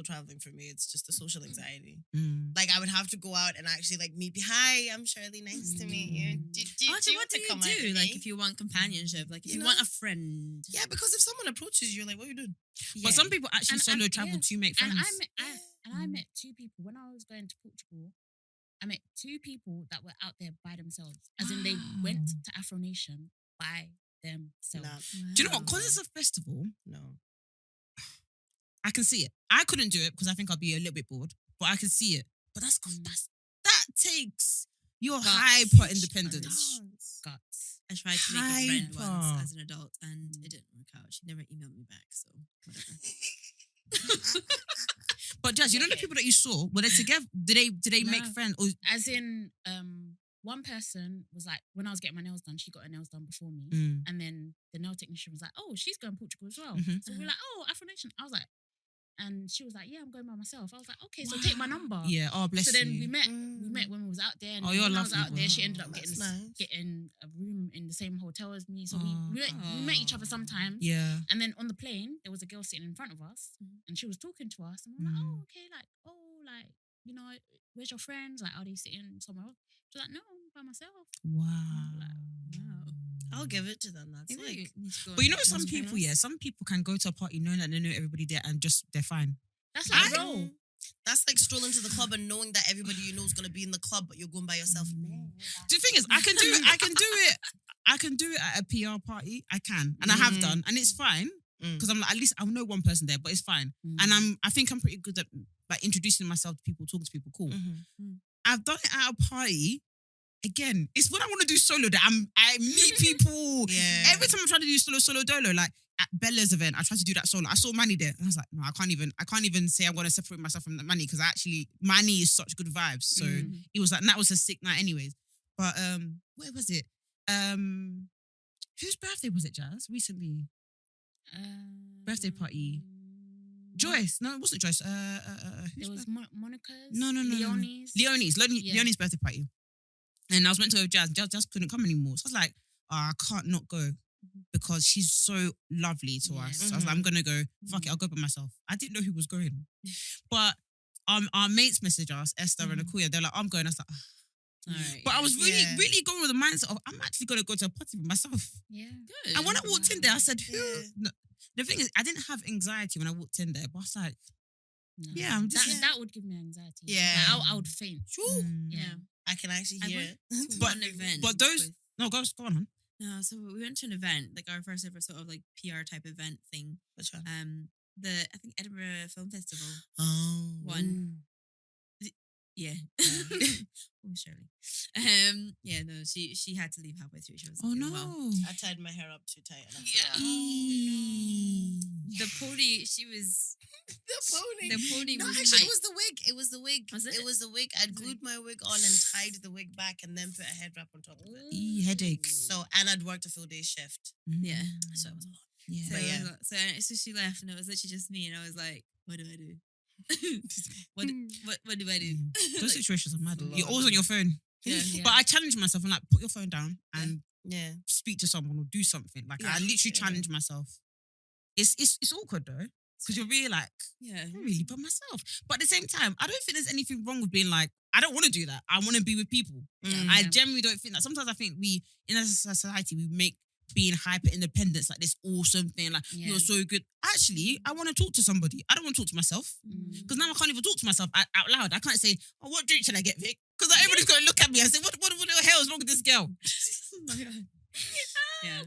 traveling for me, it's just the social anxiety. Mm. Like I would have to go out and actually like meet. Hi, I'm Shirley. Nice to meet you. What do you do? Like if you want companionship, like if you want a friend. Yeah, because if someone approaches you, like, what are you doing? But some people actually solo travel to make friends. And I met two people when I was going to Portugal. I met two people that were out there by themselves, as in they went to Afro Nation by themselves. Do you know what? Because it's a festival, No. I can see it. I couldn't do it because I think I'd be a little bit bored, but I can see it. But that takes your hyper independence. Guts. I tried to make a friend once as an adult and it didn't work out. She never emailed me back, so whatever. But Jazz, you know the people that you saw, were they together? Did they make friends? Or As in, one person was like, when I was getting my nails done, she got her nails done before me. And then the nail technician was like, oh, she's going to Portugal as well. So we were like, oh, Afro Nation. I was like, and she was like, yeah, I'm going by myself. I was like, okay, so take my number. Yeah, oh, bless you. So then we met when we was out there. And you're when I lovely. was out there, she ended up That's getting a room in the same hotel as me. So we met each other sometimes. Yeah. And then on the plane, there was a girl sitting in front of us and she was talking to us. And we were like, oh, okay, you know, where's your friends? Like, are they sitting somewhere else? She was like, no, I'm by myself. Wow. I'll give it to them. That's like, but you know, some people can go to a party knowing that they know everybody there and just they're fine. That's like roll. That's like strolling to the club and knowing that everybody you know is gonna be in the club, but you're going by yourself. The thing is, I can do it at a PR party. I can, and I have done, and it's fine because I'm like, at least I know one person there, but it's fine. And I think I'm pretty good at like introducing myself to people, talking to people. Cool. I've done it at a party. Again, it's when I want to do solo that I meet people. Yeah. Every time I'm trying to do solo dolo, like at Bella's event, I tried to do that solo. I saw Manny there, and I was like, no, I can't even say I'm going to separate myself from Manny because actually Manny is such good vibes. So it was like, and that was a sick night, anyways. But where was it? Whose birthday was it, Jazz? Recently, birthday party. Joyce? No, it wasn't Joyce. It was Monica's. No. Leonie's birthday party. And I was meant to go with Jazz. Jazz couldn't come anymore. So I was like, I can't not go because she's so lovely to us. So I was like, I'm going to go. Fuck it, I'll go by myself. I didn't know who was going. But our mates messaged us, Esther and Akuya. They're like, I'm going. I was like, Alright, but I was really going with the mindset of, I'm actually going to go to a party with myself. Yeah. good. And when I walked in there, I said, who? No. The thing is, I didn't have anxiety when I walked in there, but I was like, no. That would give me anxiety. Yeah. Like, I would faint. Yeah. I can actually hear it. One event. But those, no, go on. No, so we went to an event, like our first ever sort of like PR type event thing. Which one? I think Edinburgh Film Festival. Oh. One. Yeah. Oh, Shirley. Yeah, no, she had to leave halfway through. She was Oh feeling no. well. I tied my hair up too tight. And the pony, she was The pony. the pony No, was actually, tight. it was the wig. It was the wig. Was it? It was the wig. I'd glued my wig on and tied the wig back and then put a head wrap on top of it. Headache. So, and I'd worked a full day shift. Yeah. So it was a lot. Yeah. So, But yeah. so she left, and it was literally just me, and I was like, "What do I do? what do I do?" Those situations are mad. Lord. You're always on your phone. Yeah. But I challenge myself and like put your phone down and Yeah. speak to someone or do something. Like I Yeah. literally Yeah. challenge myself. It's awkward though. Because you're really like, Yeah. I'm really by myself. But at the same time, I don't think there's anything wrong with being like, I don't want to do that. I want to be with people. Mm. I generally don't think that. Sometimes I think we, in a society, we make being hyper independence like this awesome thing. Like, Yeah. you're so good. Actually, I want to talk to somebody. I don't want to talk to myself. Because now I can't even talk to myself out loud. I can't say, oh, what drink should I get, Vic? Because like, everybody's going to look at me and say, what the hell is wrong with this girl? Oh my God. Yeah.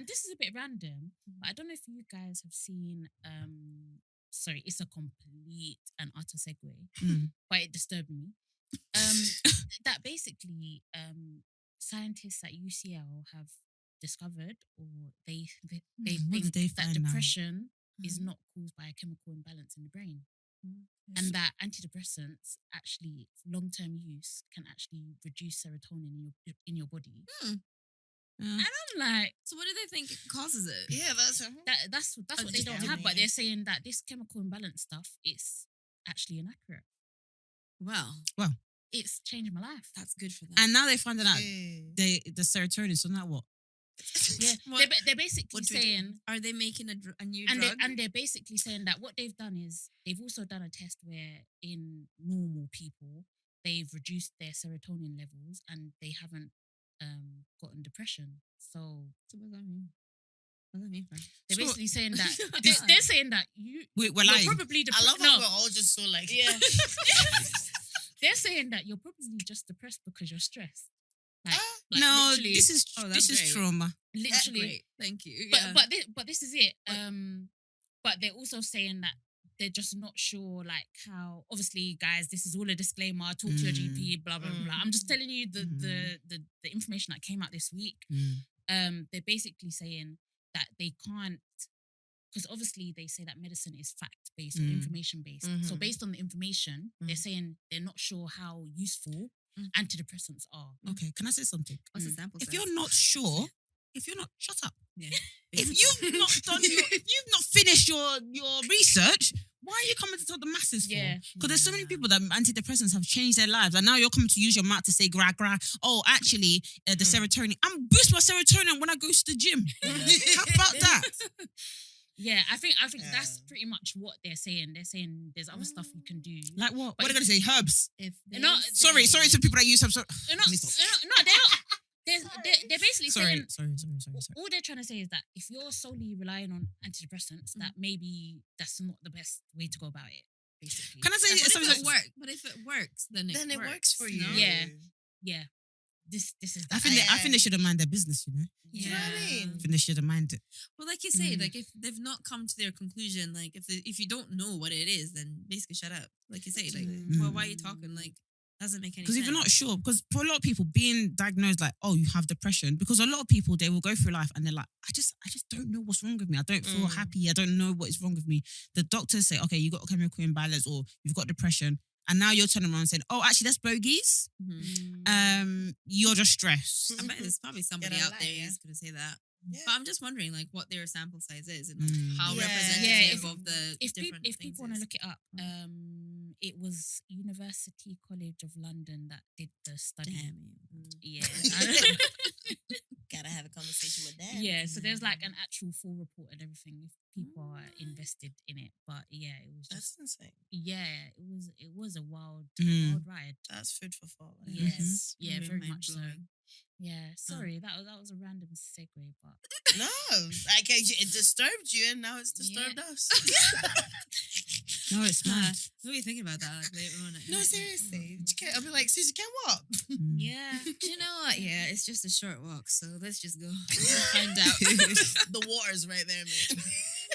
This is a bit random, but I don't know if you guys have seen. Sorry, it's a complete and utter segue, but it disturbed me. That basically, scientists at UCL have discovered, or they What think did they that find now? depression is not caused by a chemical imbalance in the brain. And that antidepressants actually, long-term use can actually reduce serotonin in your body. And I'm like, So what do they think causes it? Yeah, that's that's what they don't have, but they're saying that this chemical imbalance stuff is actually inaccurate. Wow, It's changed my life. that's good for them. And now they find out Yeah. the serotonin, so now what? Yeah, What- they're basically what do we do? saying, Are they making a new and drug? they're basically saying that what they've done is they've also done a test where in normal people they've reduced their serotonin levels and they haven't gotten depression. So So what does that mean? What does that mean? they're So- basically saying that This- they're saying that We're you're lying. probably I love how we're all just so like, Yeah. They're saying that you're probably just depressed because you're stressed. Like No, literally, this is Oh, that's this is great. trauma. literally. Great, thank you. But Yeah. but this is it. But they're also saying that they're just not sure, like how. Obviously, guys, this is all a disclaimer. Talk to your GP. Blah blah blah. I'm just telling you the information that came out this week. They're basically saying that they can't, because obviously they say that medicine is fact based or information based. So Mhm. based on the information, they're saying they're not sure how useful antidepressants are. Okay, can I say something? What's the sample If size? you're not sure, shut up. Yeah. If you've not finished your research, why are you coming to tell the masses for? Yeah. Because there's so many people that antidepressants have changed their lives, and now you're coming to use your mouth to say gra gra. Oh, actually, the serotonin. I'm boost my serotonin when I go to the gym. How about that? Yeah, I think that's Yeah. pretty much what they're saying. They're saying there's other stuff you can do. Like what? But What are they gonna say? Herbs. If they No, Sorry to people that use herbs. They're not, Let me stop. they're not. They're basically saying Sorry. all they're trying to say is that if you're solely relying on antidepressants, that maybe that's not the best way to go about it. Basically, Can I say That's- something? But if it works, then it works for you. no? Yeah. yeah. This is. I think they should have mind their business. You know, Do you know what I mean? I think they should have mind it. Well, like you say, like if they've not come to their conclusion, like if you don't know what it is, then basically shut up. Like you say, like well, why are you talking? Like doesn't make any Because sense. if you're not sure, because for a lot of people being diagnosed like, oh, you have depression, because a lot of people, they will go through life and they're like, I just don't know what's wrong with me. I don't feel happy. I don't know what is wrong with me. The doctors say, okay, you got a chemical imbalance or you've got depression. And now you're turning around and saying, oh, actually, that's bogeys. You're just stressed. I bet there's probably somebody Get a out there liar. who's going to say that. Yeah. But I'm just wondering, like, what their sample size is and like, how Yeah. representative Yeah, of the if different people things want to is. look it up, it was University College of London that did the study. Damn. Yeah. Gotta have a conversation with them. Yeah, so there's like an actual full report and everything if people are invested in it. But yeah, it was just That's insane. it was a wild ride. That's food for thought. Like. Yes, yeah, Maybe very mind much so. blowing. Yeah, sorry, that was a random segue, but No, like it disturbed you, and now it's disturbed us. No, it's mad. What are you thinking about that like, later on? No, seriously. I'll be like, Susie, can what? yeah, Do you know what? Yeah, it's just a short walk, so let's just go. We'll find out. The water's right there, man.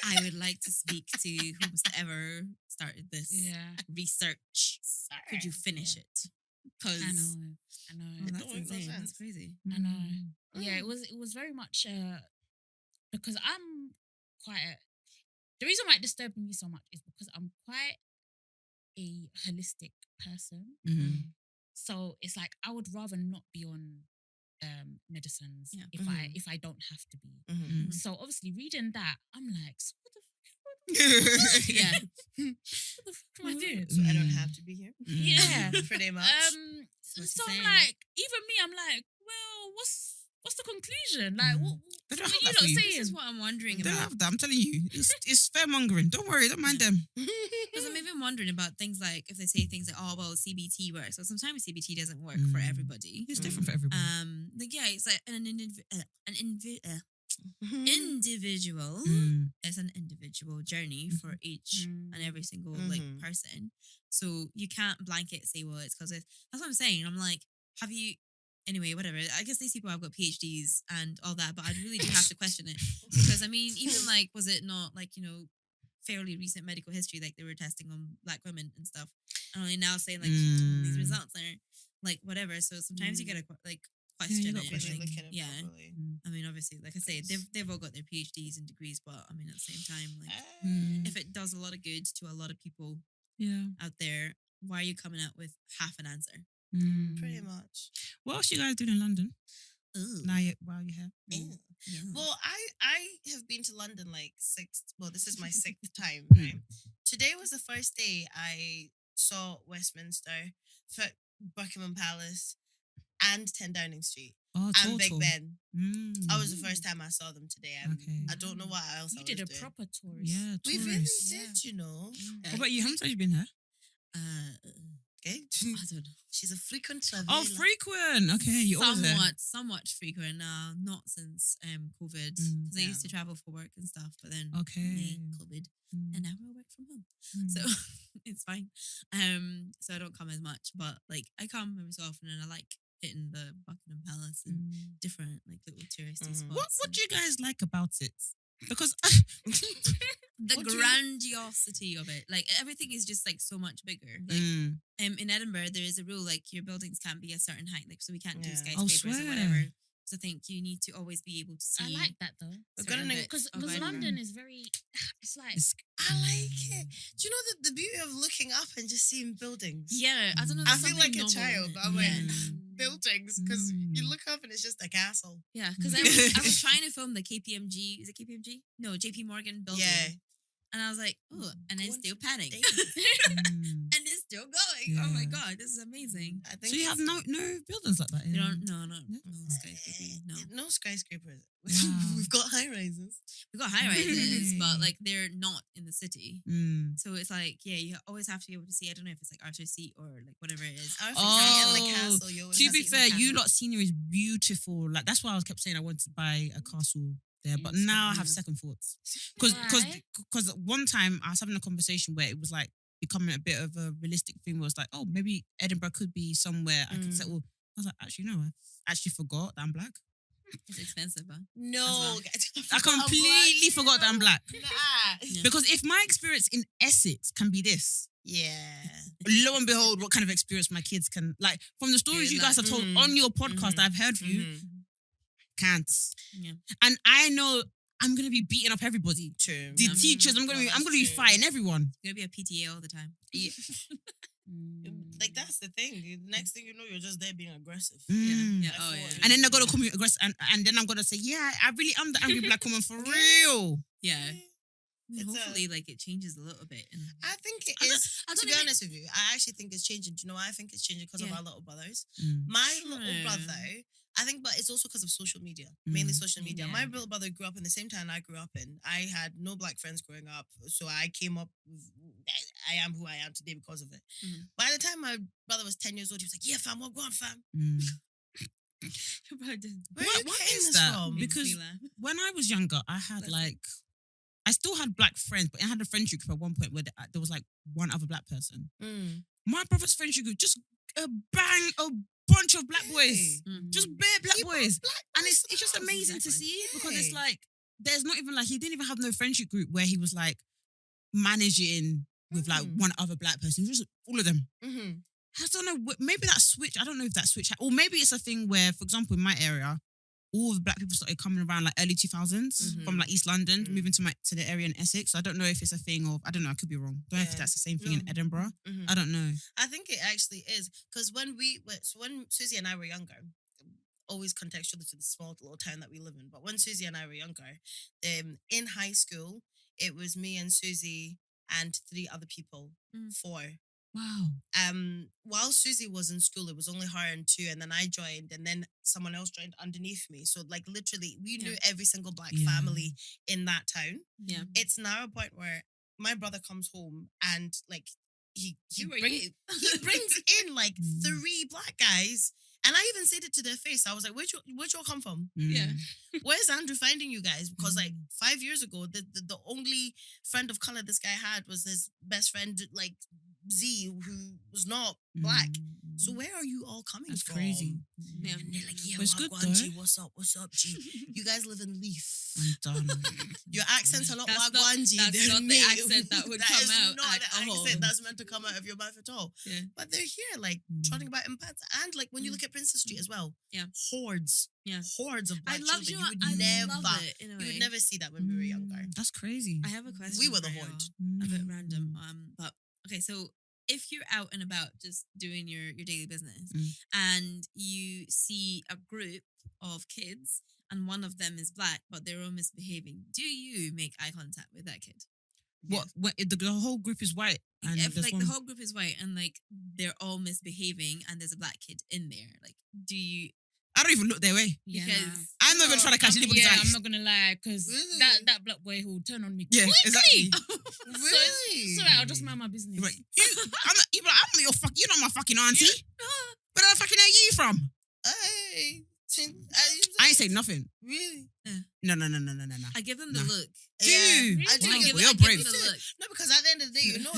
I would like to speak to whoever started this yeah, research. Could you finish it? Because I know. Oh, that's Don't make no insane. That's sense. crazy. I know. Yeah, it was very much because I'm quite The reason why it disturbed me so much is because I'm quite a holistic person. So it's like I would rather not be on medicines if I don't have to be. So obviously reading that, I'm like, so what the fuck? Yeah. What the fuck am I doing? So I don't have to be here. Yeah. Pretty much. So I'm like, even me, I'm like, well, what's the conclusion? Like, what They don't are have you that not for you. saying? This is what I'm wondering They don't about. have that. I'm telling you, it's fair mongering. Don't worry, don't mind them. Because I'm even wondering about things like if they say things like, oh, well, CBT works. So sometimes CBT doesn't work for everybody. It's different for everybody. Like, yeah, it's like individual. It's an individual journey for each and every single like person. So you can't blanket say, well, it's because that's what I'm saying. I'm like, have you? Anyway, whatever. I guess these people have got PhDs and all that, but I really do have to question it because I mean, even like, was it not like fairly recent medical history, like they were testing on Black women and stuff, and only now saying like these results are like whatever. So sometimes you gotta like question it. Like, I mean, obviously, like I say, they've all got their PhDs and degrees, but I mean, at the same time, like if it does a lot of good to a lot of people, out there, why are you coming out with half an answer? Pretty much. What else you guys doing in London? Ooh. Now while you're here. Yeah. Well, I have been to London like this is my 6th time, Mm. right? Today was the first day I saw Westminster, Buckingham Palace, and 10 Downing Street, Oh, and Big total. Ben. Mm. That was the first time I saw them today. And Okay. I don't know what else You I did a was doing. proper tourist. Yeah, We really tourists. did, you know. What about you? How many times have you been here? Okay. I don't know. She's a frequent traveler. Oh, frequent. Okay, you always there. Somewhat frequent now, not since COVID. Because I used to travel for work and stuff, but then Okay. COVID, Mm. and now I work from home, Mm. so it's fine. So I don't come as much, but like I come every so often, and I like hitting the Buckingham Palace and different like little touristy spots. What do you guys like about it? Because the what do you- grandiosity of it, like everything is just like so much bigger. Like in Edinburgh, there is a rule like your buildings can't be a certain height, like so we can't do Yeah. skyscrapers or swear. whatever. So I think you need to always be able to see. I like that though. certain bits Because of Edinburgh. London is very, it's like, I like it. Do you know the beauty of looking up and just seeing buildings? Yeah, I don't know. I there's feel something like a novel in child, it. but I'm like, Yeah. buildings, because you look up and it's just a castle. Yeah, because I was trying to film the KPMG. Is it KPMG? No, JP Morgan building. Yeah. And I was like, oh, and it's Going still for panning. days. And it's still going. Oh my Yeah. God, this is amazing. I think so you have no buildings like that. They in- don't, no skyscrapers, no. No skyscrapers. Wow. We've got high rises. We've got high rises, but Really? like they're not in the city. So it's like, yeah, you always have to be able to see. I don't know if it's like Arthur's Seat or like whatever it is. In the Oh, castle, you always To have be to- fair, you castle. lot scenery is beautiful. Like that's why I kept saying I wanted to buy a castle there, but In now I have Scotland. second thoughts. Because Why? one time I was having a conversation where it was like becoming a bit of a realistic thing. Where it's like, oh, maybe Edinburgh could be somewhere I could settle. I was like, actually no, I actually forgot that I'm black. It's expensive, huh? No. I completely forgot that I'm black. Nah. Yeah. Because if my experience in Essex can be this, Yeah. lo and behold, what kind of experience my kids can like from the stories you guys have told on your podcast that I've heard from you, can't. Yeah. And I know I'm gonna be beating up everybody. True. The teachers, I'm gonna be fighting everyone. It's gonna be a PTA all the time. Like that's the thing. The next thing you know, you're just there being aggressive. Mm. Yeah. That's Oh what yeah. it And then they're gonna call me aggressive, and then I'm gonna say, yeah, I really am the angry black woman for real. Yeah. It's Hopefully, like it changes a little bit. And I think it I don't- is. I To don't be even- honest with you, I actually think it's changing. Do you know why I think it's changing? Because of Yeah. our little brothers. Mm. My little True. brother, I think, but it's also because of social media, mainly social media. Yeah. My little brother grew up in the same town I grew up in. I had no black friends growing up, so I came up. I am who I am today because of it. Mhm. By the time my brother was 10 years old, he was like, "Yeah, fam, what go on, fam?" Mm. Where What- you what getting is this that? from? Because- makes me laugh. When I was younger, I had I still had black friends, but I had a friendship group at one point where there was like one other black person. Mm. My brother's friendship group, just a bunch of black boys. Hey. Mhm. Just bare black Keep on boys. black And boys it's just love. amazing to Exactly. see because it's Yeah. like there's not even like he didn't even have no friendship group where he was like managing with like one other black person. It was just all of them. Mhm. I don't know. Maybe that switch. I don't know if that switch, or maybe it's a thing where, for example, in my area, all the black people started coming around like early 2000s from like East London, moving to the area in Essex. I don't know if it's a thing of, I don't know, I could be wrong. Don't know if that's the same thing in Edinburgh. I don't know. I think it actually is. Because when Suzie and I were younger, always contextual to the small little town that we live in, but when Suzie and I were younger, in high school, it was me and Suzie and 3 other people, 4. Wow. While Suzie was in school, it was only her and 2, and then I joined, and then someone else joined underneath me. So like literally, we knew every single black family in that town. Yeah. It's now a point where my brother comes home and like he brings in like 3 black guys. And I even said it to their face. I was like, where'd y'all come from? Yeah. Where's Andrew finding you guys? Because like 5 years ago, the only friend of color this guy had was his best friend, like Z, who was not black. So where are you all coming That's from? crazy. Yeah. And they're like, yeah, But it's good wagwan, G, though. what's up, G? You guys live in Leaf. I'm done. Your accents are not That's wagwan, G. that's They're not the native. accent that would That come is out not at the all. accent that's meant to come out of your mouth at all. Yeah. But they're here, like, trotting about in pants. And, like, when you look at Princess Street as well, Yeah. hordes of I black love children. I love it in a You way. would never see that when we were younger. That's crazy. I have a question. We were the for y'all. horde. A bit random. But okay, so if you're out and about just doing your daily business and you see a group of kids and one of them is black but they're all misbehaving, do you make eye contact with that kid? What the whole group is white and If there's like one... the whole group is white and like they're all misbehaving and there's a black kid in there, like do you? I don't even look their way. Yeah, Because I'm not even trying to catch anybody's yeah, eyes. I'm not gonna lie, because Really? that black boy who will turn on me Yeah, quickly. exactly. Really? So I'll just mind my business. You're like, I'm not your you're not my fucking auntie. Where the fucking hell are you from? Hey. I ain't say nothing. Really? No. I give them the Nah. look. Do you? I do. Wow, give well, it- you're I give brave. it the look. No, because at the end of the day, you know,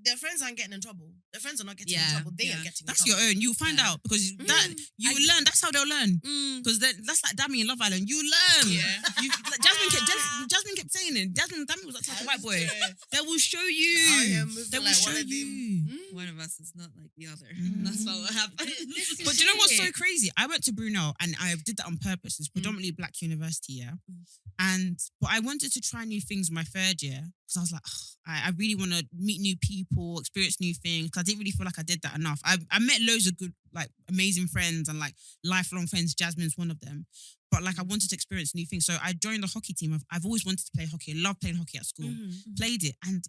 their friends aren't getting in trouble. Their friends are not getting in Yeah, trouble. They are yeah. getting That's in your trouble. own. You'll find out because that you will learn. That's how they'll learn. Because that's like Dammy in Love Island. You learn. Yeah. Like, Jasmine kept saying it. Dammy was that type of white boy. They will show I you. am moving They will like show one of them. you. One of us is not like the other. Mm. That's what will happen. But do you know what's so crazy? I went to Brunel and I did that on purpose. It's predominantly black university, yeah. But I wanted to try new things my 3rd year because I was like, I really want to meet new people, experience new things. Because I didn't really feel like I did that enough. I met loads of good, like amazing friends and like lifelong friends. Jasmine's one of them. But like I wanted to experience new things. So I joined the hockey team. I've always wanted to play hockey. I love playing hockey at school. Played it. And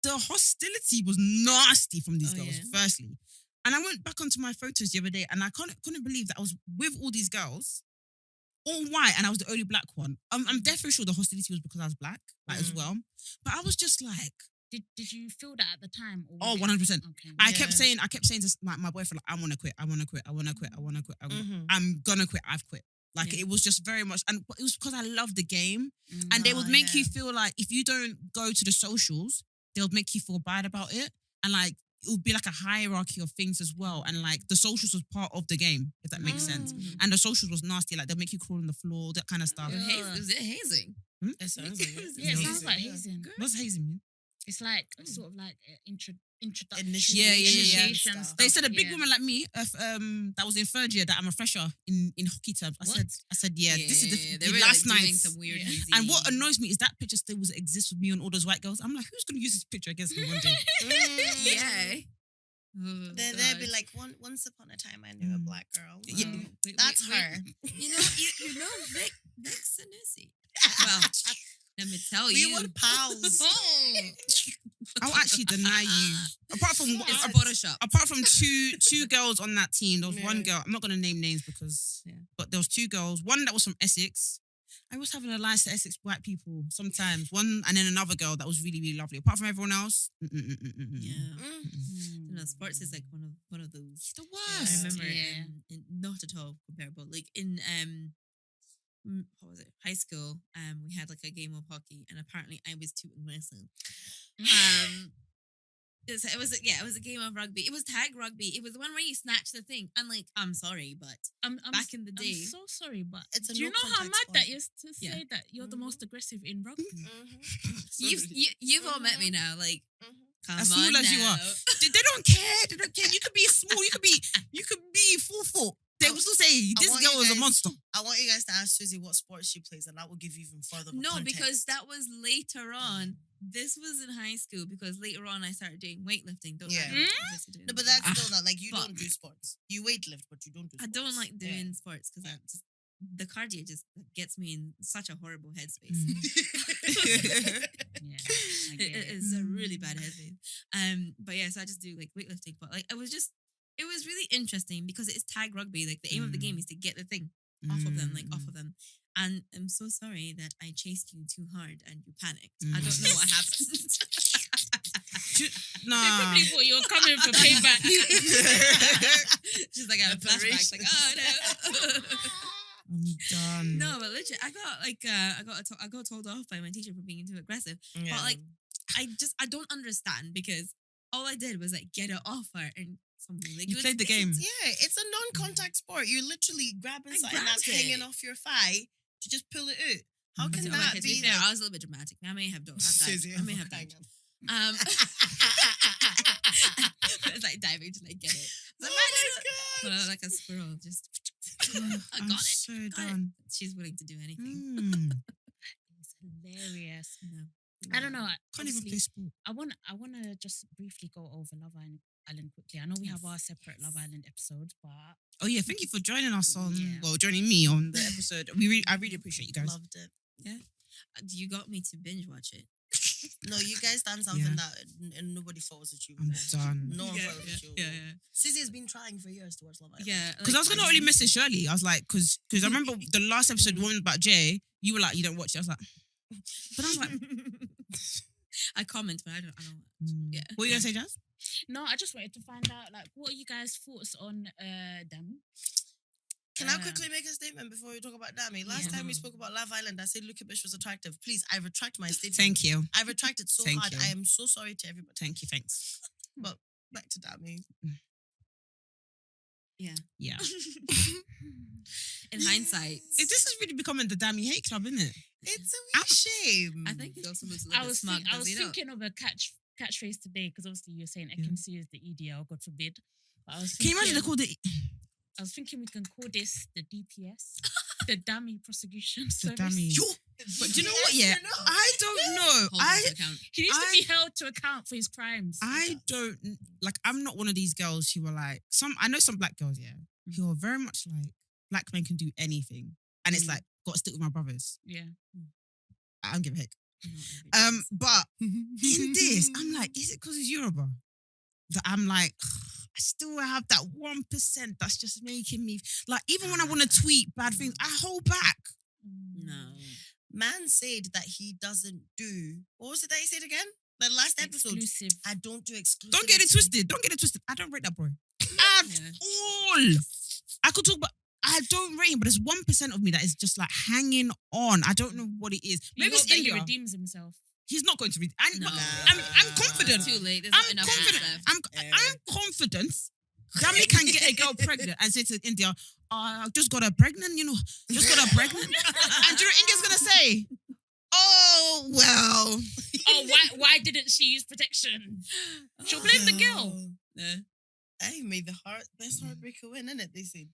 the hostility was nasty from these girls, firstly. And I went back onto my photos the other day and I couldn't believe that I was with all these girls, all white, and I was the only black one. I'm definitely sure the hostility was because I was black, like as well. But I was just like, Did you feel that at the time? Or oh, was 100%. Okay. I kept saying to my boyfriend, like, I want to quit. I'm gonna quit. I've quit. Like it was just very much, and it was because I loved the game, and they would make you feel like if you don't go to the socials, they'll make you feel bad about it, and like it would be like a hierarchy of things as well, and like the socials was part of the game, if that makes sense. And the socials was nasty, like they'll make you crawl on the floor, that kind of stuff. Was it hazing? It sounds like it. Yeah, it sounds like hazing. What's hazing mean? It's like sort of like introduction. Yeah. Initiation stuff. They said a big Yeah. woman like me, that was in 3rd year, that I'm a fresher in hockey terms. I said, this is they the were last like doing night. some weird hazy. And what annoys me is that picture still exists with me and all those white girls. I'm like, who's gonna use this picture against me one day? Yeah. Oh, They'll be God. like, once upon a time I knew a black girl. Yeah. That's her. You know Vic Sanusi. Well, let me tell We you. were pals. I'll actually deny you. Apart from It's Photoshop. apart from two girls on that team, there was one Yeah. girl. I'm not gonna name names because, but there was 2 girls. One that was from Essex. I was having a alliance to Essex white people sometimes. One and then another girl that was really, really lovely. Apart from everyone else, Yeah. You know, sports is like one of those. It's the I worst. remember Yeah. not at all comparable. Like in what was it? High school, we had like a game of hockey, and apparently I was too aggressive. It was a game of rugby. It was tag rugby. It was the one where you snatch the thing. And like, I'm sorry, but back in the day, I'm so sorry, but It's a do you no know how mad contact that sport. is to Yeah. say that you're the most aggressive in rugby? you've all met me now. Like, come As on small as you now. are. They don't care. They don't care. You could be small. You could be 4 foot. They will still say, say this want girl you was a guys- monster. I want you guys to ask Suzie what sports she plays, and that will give you even further. No, context. because that was later on. This was in high school because later on I started doing weightlifting. Don't Yeah. I? Obviously doing No, but that. that's still not like you But- don't do sports. You weightlift, but you don't do. I Sports. don't like doing Yeah. sports because Yeah. the cardio just gets me in such a horrible headspace. Yeah, I get It it. is a really bad headspace. But yeah, so I just do like weightlifting. But like it was really interesting because it's tag rugby. Like the aim of the game is to get the thing off of them, like off of them. And I'm so sorry that I chased you too hard and you panicked. I don't know what happened. They Nah. probably thought you were coming for payback. Just like a flashback, like oh no. I'm done. No, but legit, I got told off by my teacher for being too aggressive. Yeah. But like, I don't understand because all I did was like get it off her and something like You played the game. Yeah, it's a non-contact sport. You're literally grabbing I something that's grabbed it. hanging off your thigh to just pull it out. How Okay, can okay, that to be? fair, like- I was a little bit dramatic. I may have done. I may have died. It's like diving to like get it. Oh But my god! like a squirrel, just I I'm got it. so got it. done. She's willing to do anything. Mm. It's hilarious. No. I don't know. Can't even obviously, play sport. I want to just briefly go over Love Island quickly. I know we have our separate Love Island episodes, but Oh yeah, thank you for joining us on. Yeah. Well, joining me on the episode. I really appreciate you guys. Loved it. You got me to binge watch it. No, you guys done something Yeah. that and nobody thought was achievable. I'm done. No one Yeah, thought it was achievable. yeah. Susie has been trying for years to watch Love Island. Yeah, Because I was gonna only message Shirley. I was like, because I remember the last episode, the one about Jay. You were like, you don't watch it. I was like, but I was like, I comment, but I don't. Yeah. What are you gonna say, Jazz? no, I just wanted to find out like what are you guys' thoughts on Dami? Can I quickly make a statement before we talk about Dami? Last time we spoke about Love Island, I said Luca Bish was attractive. Please, I retract my statement. Thank you. I retract it so Thank hard. you. I am so sorry to everybody. Thank you. Thanks. But back to Dami. Yeah. Yeah. In hindsight, This is really becoming the Dammy Hate Club, isn't it? It's a wee shame. I think he also looks a little I bit was smug. I was does he not? thinking of a catchphrase today because obviously you're saying Yeah. Ekim is the EDL, God forbid. But I was Can you imagine they thinking- called it I was thinking we can call this the DPS, the Dami Prosecution the Service. Dammy? But do you know what? Yeah, I don't know. Hold him to account. He needs to be held to account for his crimes. I don't like. I'm not one of these girls who are like some. I know some black girls, yeah, who are very much like black men can do anything, and it's like got to stick with my brothers. Yeah. I don't give a heck. Not every But in this, I'm like, is it because it's Yoruba that I'm like, I still have that 1% that's just making me like, even when I want to tweet bad things, I hold back. No. Man said that he doesn't do. What was it that he said again? The last episode. Exclusive. I don't do exclusive. Don't get it twisted. Don't get it twisted. I don't rate that boy at Yeah. all. I could talk about. I don't rate him, but there's 1% of me that is just like hanging on. I don't know what it is. You Maybe hope it's that he India. redeems himself. He's not going to read. I'm No. confident. It's too late. There's I'm not enough confident. left. I'm confident. Dami can get a girl pregnant and say to India, I just got her pregnant, just got her pregnant. And do you know what India's going to say? Oh, well. Oh, why didn't she use protection? She'll blame the girl. Yeah. Hey, may the best heartbreaker win, innit? They said.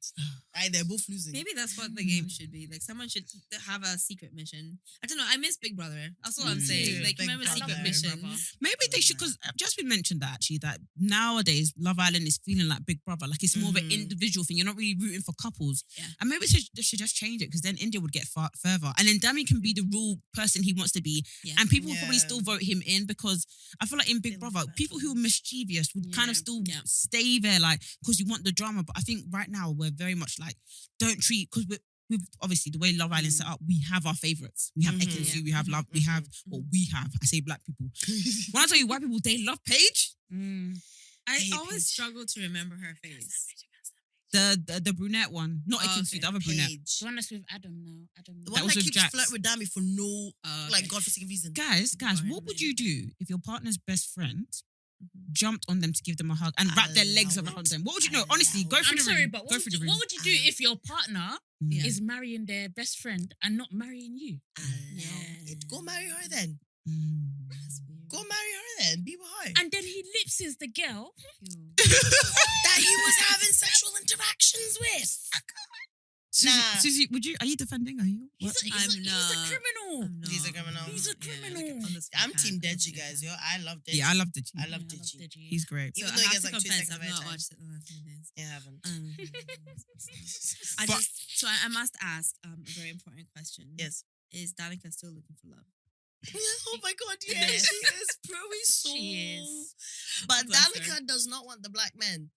Aye, they're both losing. Maybe that's what the game should be. Like someone should have a secret mission. I don't know. I miss Big Brother. That's all I'm Me saying. too. Like Big remember Brother. secret Big missions? Brother. Maybe they should, because Jasmine mentioned that actually, that nowadays Love Island is feeling like Big Brother. Like it's more of an individual thing. You're not really rooting for couples. Yeah. And maybe they should just change it, because then India would get further. And then Dami can be the real person he wants to be. Yeah. And people will probably Yeah. still vote him in, because I feel like in Big They Brother, love that. people who are mischievous would kind of Yeah. still Yeah. stay there, like, because you want the drama. But I think right now we're very much like, don't treat, because we've obviously the way Love Island set up, we have our favourites. We have Ekin, we have Love, we have what we have. I say black people. When I tell you white people, they love Paige. I hate always Paige. struggle to remember her face. The brunette one, not Oh, Ekin, okay. the other brunette. Page. The one that's with Adam now. Adam. The That one was that with keeps Jax. flirting with Dami for no, Oh, like, okay. godforsaken reason. Guys, Go what would you ahead. do if your partner's best friend jumped on them to give them a hug and wrapped their legs Allow around it. them? What would you know? Honestly, go Allow through I'm the sorry, room. but Go through the room. what would you do if your partner Yeah. is marrying their best friend and not marrying you? Allow it. Go marry her then. That's weird. Go marry her then. Be with her. And then he lipses the girl. Ew. That he was having sexual interactions with. Nah. Susie, are you defending? Are you? He's a criminal. He's a criminal. He's a criminal. I'm team Deji, guys. Yo, I love Deji. Yeah, I love Deji. I love Yeah, Deji. He's great. Even So though he I gets have like to 2 confess, seconds I've of not airtime. watched it the last few days. You haven't. So I must ask a very important question. Yes. Is Danica still looking for love? Oh my God, Yes. yes, she is. Probably so. She is. But Bless Danica does not want the black men.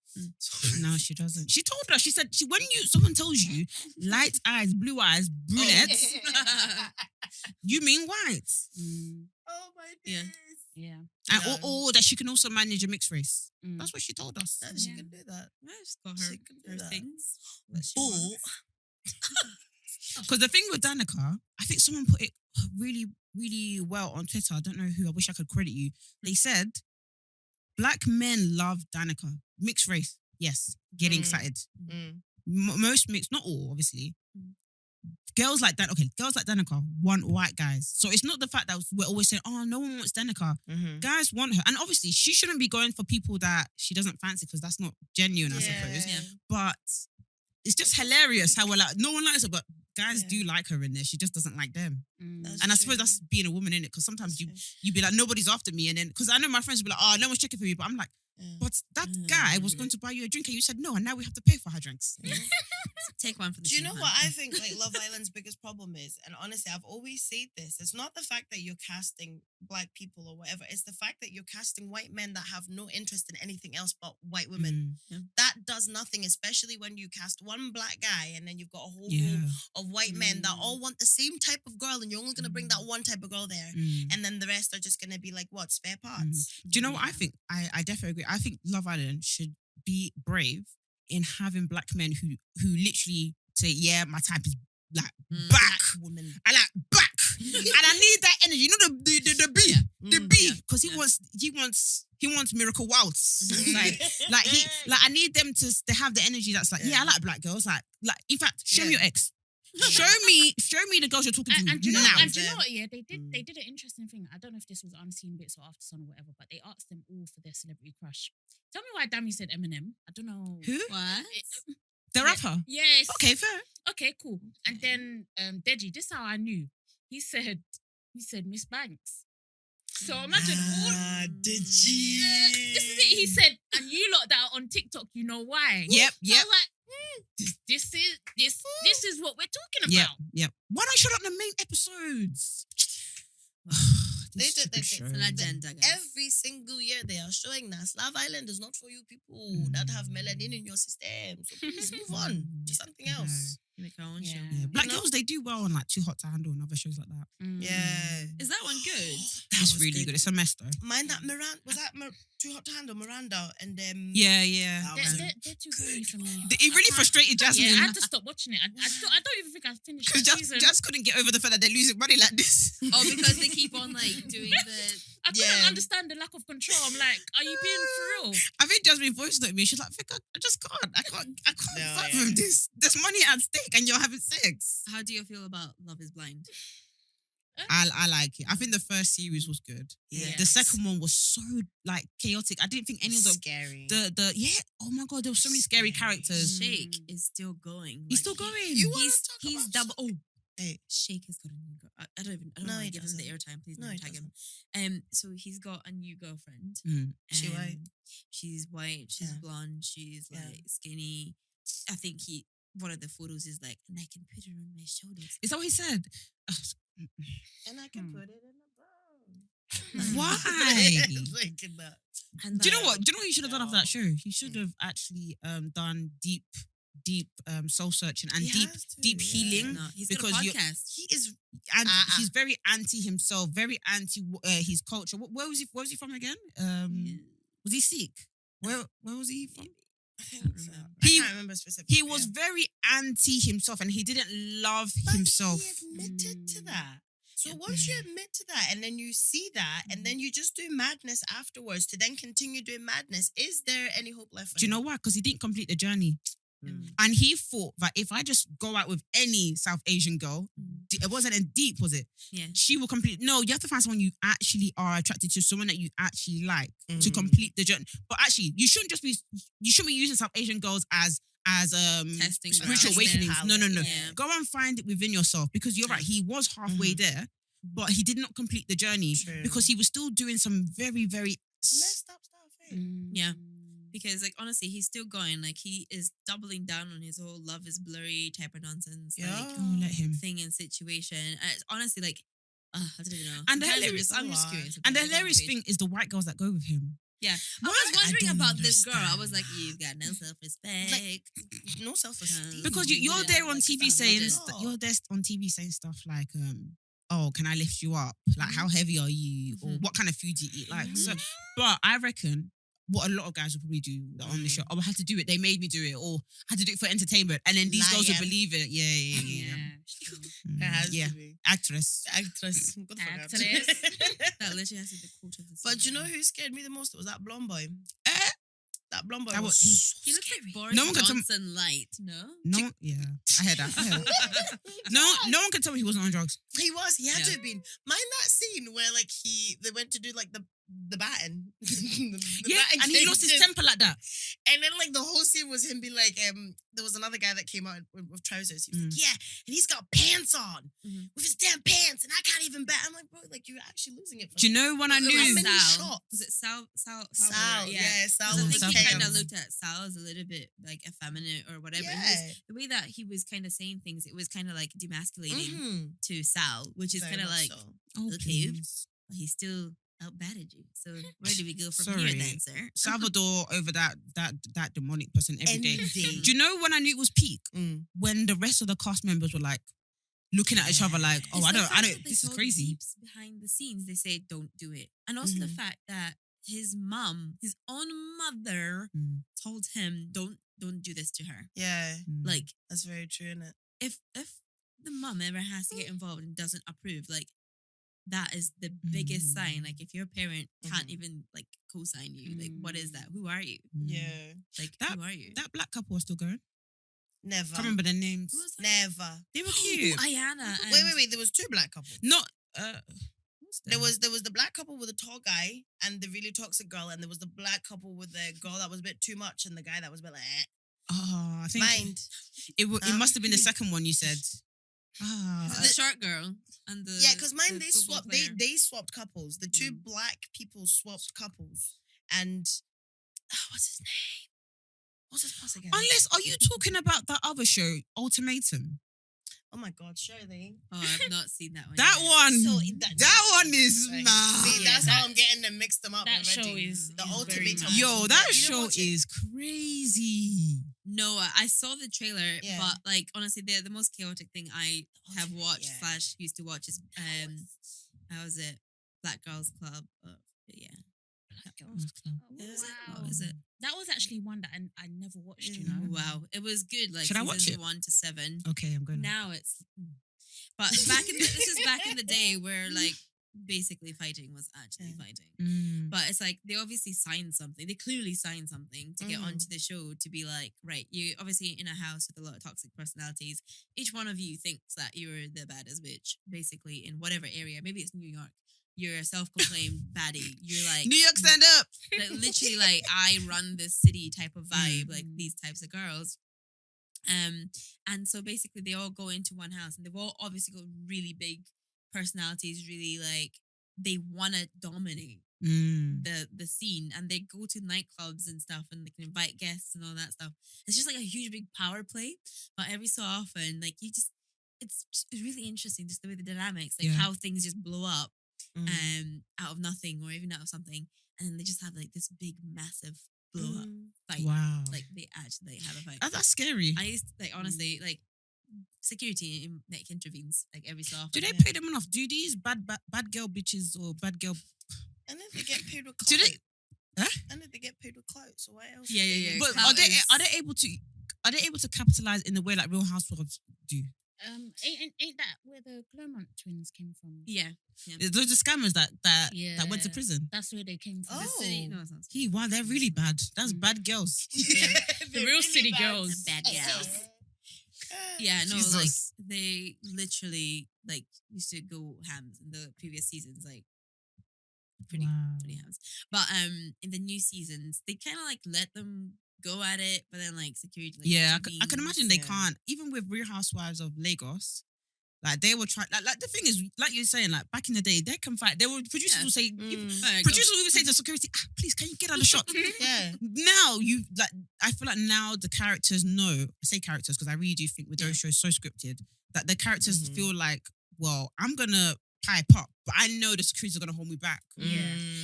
No, she doesn't. She told us. She said, when someone tells you light eyes, blue eyes, brunettes, you mean white. Oh my Yeah. days. Yeah. And, Yeah. or that she can also manage a mixed race. Mm. That's what she told us. That she Yeah. can do that. Yeah, she's got She can do her that. things. that she But wants. Because the thing with Danica, I think someone put it really, really well on Twitter. I don't know who. I wish I could credit you. They said, black men love Danica. Mixed race. Yes. Getting excited. Mm. Most mixed, not all, obviously. Mm. Girls like Danica want white guys. So it's not the fact that we're always saying, oh, no one wants Danica. Mm-hmm. Guys want her. And obviously, she shouldn't be going for people that she doesn't fancy because that's not genuine, I suppose. Yeah. But it's just hilarious how we're like, no one likes her, but guys Yeah. do like her in there. She just doesn't like them. That's And I true. suppose that's being a woman in it because sometimes you be like, nobody's after me. And then, because I know my friends will be like, oh, no one's checking for you. But I'm like, but that guy was going to buy you a drink and you said no. And now we have to pay for her drinks. Take one for the Do you team, know hun. what I think like Love Island's biggest problem is? And honestly, I've always said this. It's not the fact that you're casting black people or whatever. It's the fact that you're casting white men that have no interest in anything else but white women. That does nothing, especially when you cast one black guy and then you've got a whole room of white men that all want the same type of girl and you're only going to bring that one type of girl there. And then the rest are just going to be like, what, spare parts? Do you know what I think? I definitely agree. I think Love Island should be brave in having black men who literally say, yeah, my type is like back. Woman. I like back. And I need that energy. You know the B. The B. Because he wants Miracle Waltz. like I need them to have the energy that's like, yeah, I like black girls. Like in fact, show me your ex. Show me the girls you're talking to And do you know, now. and do you know what? Yeah, they did an interesting thing. I don't know if this was unseen bits or after sun or whatever, but they asked them all for their celebrity crush. Tell me why Dami said Eminem. I don't know. Who? What? The rapper. Yes. Okay, fair. Okay, cool. And then Deji, this is how I knew. He said Miss Banks. So imagine all. Did she? This is it. He said, and you lot that are on TikTok, you know why? Yep. So I was like, this is what we're talking Yep. about. Yep. Why don't you shut up the main episodes? They This did- stupid they- show. It's an agenda, guys. Every single year they are showing that Love Island is not for you people that have melanin in your system. So please move on to something else. You make our own show. Yeah, black You know? girls, they do well on like Too Hot to Handle and other shows like that. Yeah. Is that one good? That's was really good. It's a mess though. Mind that Miranda, was that Too Hot to Handle, Miranda and Yeah. That was They're too girly for me. It really frustrated Jasmine. Yeah, I had to stop watching it. I don't even think I finished Because that season. Jazz couldn't get over the fact that they're losing money like this. Oh, because they keep on like doing the. I couldn't understand the lack of control. I'm like, are you being for real? I think Jasmine voiced noted me. She's like, Vic, I just can't. I can't No, fight yeah. from this. There's money at stake and you're having sex. How do you feel about Love Is Blind? I like it. I think the first series was good. Yeah. The second one was so like chaotic. I didn't think any of the scary. oh my god, there were so many scary characters. Shake is still going. He's still going. You wanna He's talk he's about double. Oh, Hey. Shake has got a new girl. I don't No, want he to give him the airtime. Please No, don't he tag him. So he's got a new girlfriend. She white? She's white. She's Yeah. blonde. She's Yeah. like skinny. I think one of the photos is like, and I can put her on my shoulders. Is that what he said? And I can put it in the brown. Why? Thinking that. And Do you know like, what? Do you know what he should have done after that show? He should have actually done deep soul searching and He deep has to, deep yeah. healing. No, he's because got a you're- podcast. He is And he's very anti himself, very anti his culture. Where was he from again? Was he Sikh? Where was he from? I think so. He- I can't remember specifically. He was very anti himself and he didn't love himself. He admitted to that. So once you admit to that and then you see that and then you just do madness afterwards to then continue doing madness, is there any hope left for Do you him? know why? Because he didn't complete the journey. And he thought that if I just go out with any South Asian girl, it wasn't in deep, was it? Yeah. She will complete. No, you have to find someone you actually are attracted to, someone that you actually like to complete the journey. But actually, you shouldn't be using South Asian girls as testing spiritual grounds. awakenings. No. Yeah. Go and find it within yourself, because you're right. He was halfway there, but he did not complete the journey because he was still doing some very, very messed up stuff. Yeah. Because, like, honestly, he's still going. Like, he is doubling down on his whole love is blurry type of nonsense. Yeah. Like, let him. thing and situation. And it's honestly, like, I don't even know. And the Sometimes hilarious- I'm just curious. And the about hilarious page. thing is the white girls that go with him. Yeah. I Why? was I wondering don't about this girl. I understand. was like, you've got no self-respect. No self-esteem. Because you're Yeah, there on like, TV it's saying not. you're there on TV saying stuff like, "Oh, can I lift you up? Like, how heavy are you? Or what kind of food do you eat?" Like, so. But I reckon what a lot of guys will probably do on the show. Oh, I had to do it. They made me do it, or I had to do it for entertainment. And then these girls will Lion. believe it. Yeah. It has Yeah. to be. Actress. Actress. Good for her. Actress. That literally has to be the quote of the But you know season. who scared me the most? It was that blonde boy. Eh? That blonde boy That was was- so He looks like scary. Boris No one can tell me- Johnson light, no? No, yeah. I heard that. No one can tell me he wasn't on drugs. He was. He had Yeah. to have been. Mind that scene where like they went to do like the baton. The Yeah, baton and he came lost his to- temper like that. And then like the whole scene was him being like, there was another guy that came out with trousers. He was like, yeah, and he's got pants on with his damn pants, and I can't even bet. I'm like, bro, like you're actually losing it. For Do you know when I How knew? many Sal. shots? Was it Sal? Sal, yeah, Sal 'Cause I was think he Sal kind of Payne. looked at Sal as a little bit like effeminate or whatever. Yeah. The way that he was kind of saying things, it was kind of like demasculating Mhm. to Sal, which is Very kind of much like, so. Oh, Okay. please. he still outbatted you. So where do we go from Sorry. here then, sir? Salvador over that demonic person every day. Any day. Do you know when I knew it was peak? Mm. When the rest of the cast members were like looking at each other like, oh, It's I the don't, fact that they this is told crazy. Deeps behind the scenes, they say don't do it. And also the fact that his mom, his own mother, Mm. told him don't do this to her. Yeah, Like that's very true, isn't it? if the mom ever has to get involved and doesn't approve, like that is the biggest sign. Like if your parent can't even like co-sign you, like what is that? Who are you? Yeah, Like who are you? That black couple was still going. never. Can't remember their names. Who was that? Never. They were Ooh, cute. Ayana. And Wait. There was two black couples. Not what's There that? was the black couple with the tall guy and the really toxic girl, and there was the black couple with the girl that was a bit too much and the guy that was a bit like, Oh, I think mind. it must have been the second one you said. the short girl and the Yeah, because mine the they football swapped. player. They swapped couples. The two black people swapped couples, and what's his name? What's his boss again? Unless, are you talking about that other show, Ultimatum? Oh my God, Shirley. Oh, I've not seen that one. That yet. one. So that one is Right. mad. See, Yeah, that's that- how I'm getting them mixed them up. that already. show is the very ultimate. mad. Yo, that You didn't show watch it? is crazy. No, I saw the trailer, Yeah. but like honestly, the most chaotic thing I have watched yeah. / used to watch is how was it? Black Girls Club. Yeah. Wow. What is it? That was actually one that I never watched, you know. Wow, it was good. Like Should I watch seasons it? 1 to 7. Okay, I'm going. Now it's, but this is back in the day where like basically fighting was actually fighting. But it's like they obviously signed something. They clearly signed something to get onto the show to be like, right, you obviously in a house with a lot of toxic personalities. Each one of you thinks that you're the baddest bitch, basically in whatever area. Maybe it's New York. You're a self-proclaimed baddie. You're like New York, stand up. like, literally like I run this city type of vibe, like these types of girls. And so basically they all go into one house and they've all obviously got really big personalities, really like they want to dominate the scene, and they go to nightclubs and stuff and they can invite guests and all that stuff. It's just like a huge big power play, but every so often like it's really interesting just the way the dynamics, like how things just blow up out of nothing or even out of something, and then they just have like this big massive blow up fight. Wow. Like they actually have a fight. That's scary. I used to, like honestly like security like intervenes like every so often. Do they pay them enough? Do these bad girl bitches or bad girl? And then they get paid with Do clout. they? Huh? And then they get paid with clout. So what else? Yeah. But Clout are they is- able to capitalize in the way like Real Housewives do? Ain't that where the Claremont twins came from? Yeah. Those are scammers that went to prison. That's where they came from. Oh. No, it's not. Wow, they're really bad. That's bad girls. The real city girls. Bad girls. Yeah, no, Jesus. like they literally like used to go hams in the previous seasons, like pretty hams. But in the new seasons, they kind of like let them go at it, but then like security. Like, I can imagine they yeah. can't. Even with Real Housewives of Lagos, like they will try. Like the thing is, like you're saying, like back in the day, they can fight. They will producers will say, producers will even say to security, please, can you get out of the shot? Yeah. Now I feel like now the characters know. I say characters because I really do think with those shows so scripted that the characters feel like, well, I'm gonna pipe up, but I know the security's are gonna hold me back. Yeah.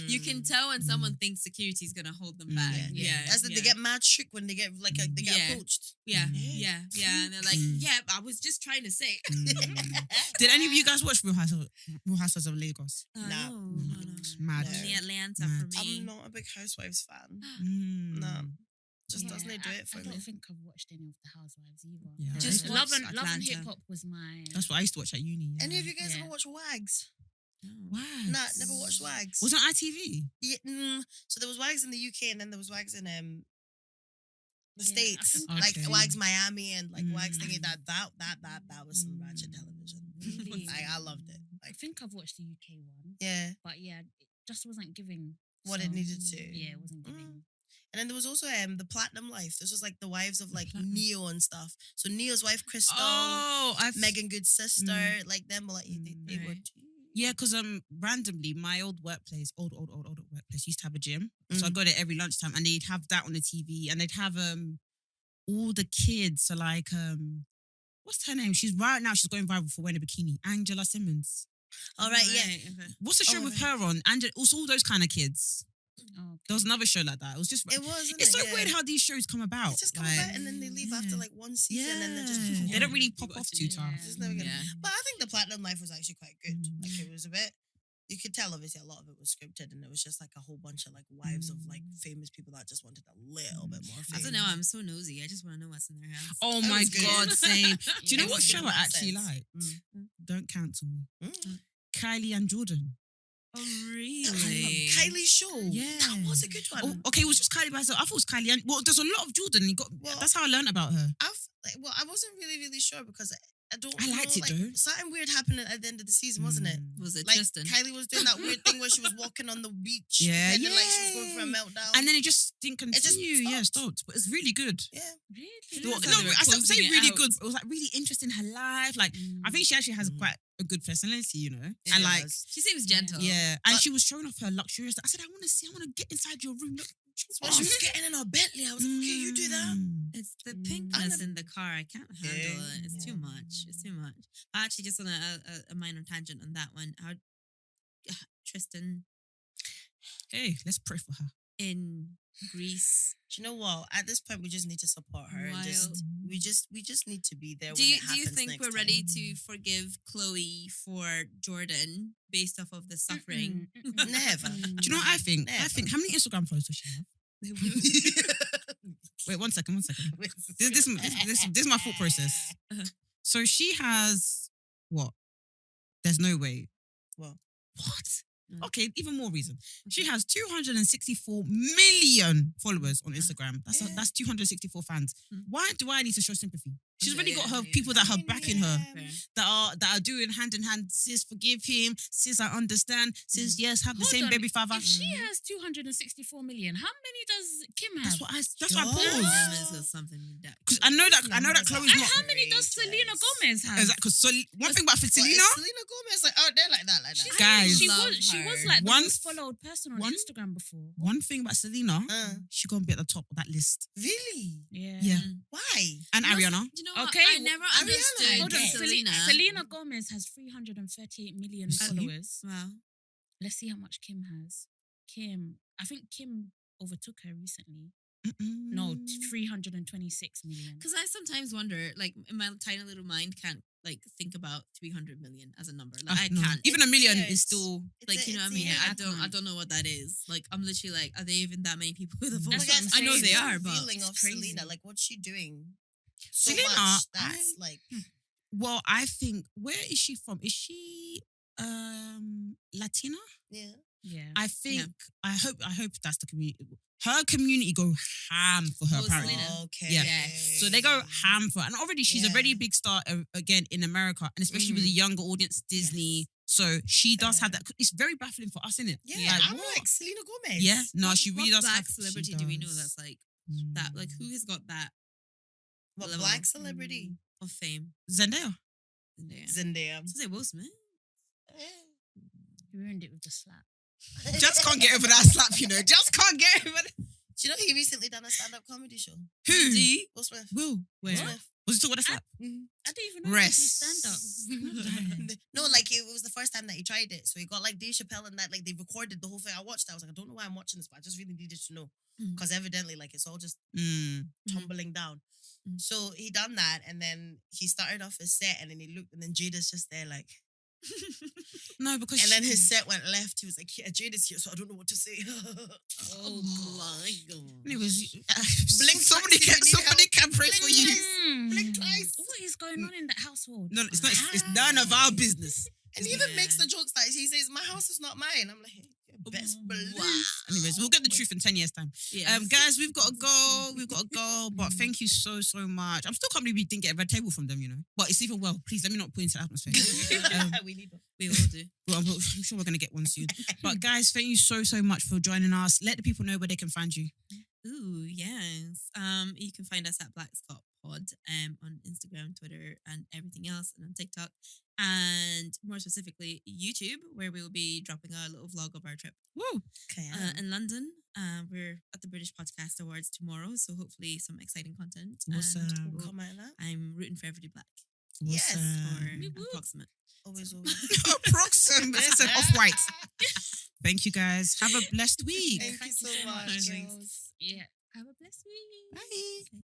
You can tell when someone thinks security's gonna hold them back. Yeah. As they get mad shook when they get like they get approached. Yeah. And they're like, I was just trying to say. Did any of you guys watch Real Housewives of Lagos? No. It's mad. Only Atlanta Mad. for me. I'm not a big Housewives fan. Mm. No. Just doesn't do it for I me. don't think I've watched any of the Housewives either. Yeah. Just I Love watched and Atlanta. Hip Hop was my. That's what I used to watch at uni. Yeah. Any of you guys Yeah. ever watch Wags? Wags. Nah, never watched Wags. Was it on ITV? Yeah, so there was Wags in the UK and then there was Wags in the Yeah, States. I Like think- Wags Miami and like Wags thingy that was some ratchet television. Really? I loved it. I Like think I've watched the UK one, yeah. but yeah, it just wasn't giving What it needed to. Yeah, it wasn't giving. And then there was also the Platinum Life. This was like the wives of like Platinum. Neo and stuff. So Neo's wife Crystal, I've Megan Good's sister, like them were like they were Right. Yeah, because randomly my old workplace, old workplace used to have a gym. So I go there every lunchtime and they'd have that on the TV and they'd have all the kids. So like what's her name? She's going viral for wearing a bikini. Angela Simmons. All right, yeah. Okay. What's the show Oh, with right. her on? Angela, also all those kind of kids. Oh, There was another show like that. It was just It was. it's so weird how these shows come about. It's just come like, about and then they leave after like one season and then just they don't really You pop got off to- too tough. It's never gonna. Yeah. But I think the Platinum Life was actually quite good. Like it was a bit. You could tell obviously a lot of it was scripted and it was just like a whole bunch of like wives of like famous people that just wanted a little bit more I fame. don't know. I'm so nosy. I just want to know what's in their house. Oh That my was good. God, same. Do you know That what was show good I in that actually sense. liked? Don't cancel me. Mm. Kylie and Jordan. Oh, really? Kylie Show. Yeah. That was a good one. Oh, okay, it was just Kylie by herself. I thought it was Kylie and there's a lot of Jordan. Well, That's how I learned about her. I wasn't really sure because I don't. I liked know, it like, though. Something weird happened at the end of the season, wasn't it? Was it Like Tristan? Kylie was doing that weird thing where she was walking on the beach. Yeah, and then, like she was going for a meltdown. And then it just didn't continue. just stopped. But it's really good. yeah, really? No, They were I closing say it really out. good. But it was like really interesting her life. Like I think she actually has quite a good personality, you know. Yeah, And it like was. She seems gentle. yeah, and But- she was showing off her luxurious. I said, I want to get inside your room. Look, when she was getting in her Bentley, I was like, okay, you do that. It's the pinkness in the car. I can't handle it. It's too much. It's too much. I actually just on a minor tangent on that one. How Tristan Hey, let's pray for her. in Greece. Do you know what? At this point, we just need to support her. And we just need to be there. Do when you it happens think next we're time. ready to forgive Chloe for Jordan based off of the suffering? Never. Do you know what I think? I Never. think how many Instagram followers does she have? Wait, one second. This is my thought process. So she has what? There's no way. What? Okay, even more reason. She has 264 million followers on Instagram. That's 264 fans. Why do I need to show sympathy? She's already got her people that are backing her, that are doing hand in hand. Sis, forgive him. Sis, I understand. Sis, yes, have the Hold same on. baby father. If she has 264 million, how many does Kim have? That's why I Sure. paused. There's something with that. Because I know that Chloe's And not. how many does Selena Gomez have? Exactly. Because one thing about What, Selena, is Selena Gomez like out there like that. Guys. she love was her. like the One- most followed person on one- Instagram before. one thing about Selena, Uh, she gonna be at the top of that list. really? Yeah. Why? And Ariana. Do you know what? Okay, I never Ariana, understood Hold on, Yeah. Selena. Selena Gomez has 338 million You see? followers. Wow. Let's see how much Kim has. I think Kim overtook her recently. Mm-mm. No, 326 million. Because I sometimes wonder, like, in my tiny little mind, can't like think about 300 million as a number. Like, I No. can't. Even a million Yeah, is still. Like, you know what I mean? yeah, I don't know what that is. Like, I'm literally like, are there even that many people with a phone? That's what I'm I know saying. they It's are, but feeling it's of crazy. Selena, like what's she doing? So Selena, much that's like Well, I think, where is she from? Is she Latina? Yeah. Yeah. I think I hope that's the community. Her community go ham for her, Oh, apparently. Selena. Okay. Yeah. So they go ham for her. And already she's a Yeah. very big star again in America, and especially with the younger audience, Disney. So she does have that. It's very baffling for us, isn't it? Yeah. Like, I'm what? like Selena Gomez. Yeah. No, What- she really what does black have. celebrity she do we know does. that's like that? Like, who has got that What level black celebrity? of fame? Zendaya. Zendaya. Zendaya. I was gonna say Will Smith. You ruined it with the slap. Just can't get over that slap, you know. Just can't get over that. Do you know he recently done a stand-up comedy show? Who? D. Will Smith. Will. Will Where? Smith. Was he talking about a slap? I didn't even know Rest. he stand up. No, like it was the first time that he tried it. So he got like Dave Chappelle and that, like they recorded the whole thing. I watched that. I was like, I don't know why I'm watching this, but I just really needed to know. Because evidently, like it's all just tumbling down. So he done that, and then he started off his set, and then he looked, and then Jada's just there, like. No, because And then his set went left. He was like, yeah, Jada's here, so I don't know what to say. Oh my god. it was Blink somebody twice if you need somebody help. can pray for you. Blink twice. What is going on in that household? No, it's not. It's none of our business. And he even makes the jokes that he says, my house is not mine. I'm like, hey, best believe. Anyways, we'll get the truth in 10 years' time. Yes. Guys, we've got to go. We've got to go. But thank you so much. I'm still can't believe we didn't get a red table from them, you know. But it's even well. Please let me not put into the atmosphere. We need one. We will do. Well, I'm sure we're going to get one soon. But guys, thank you so much for joining us. Let the people know where they can find you. Ooh, yes. You can find us at Black Scot Pod on Instagram, Twitter, and everything else, and on TikTok, and more specifically YouTube, where we will be dropping a little vlog of our trip Woo. Okay. in London. We're at the British Podcast Awards tomorrow, so hopefully some exciting content. Awesome. And We'll come out of that. I'm rooting for everybody black Yes. or approximate. Always. Approximate. It's an off-white. Thank you, guys. Have a blessed week. Thank you so much. Girls. Yeah. Have a blessed week. Bye.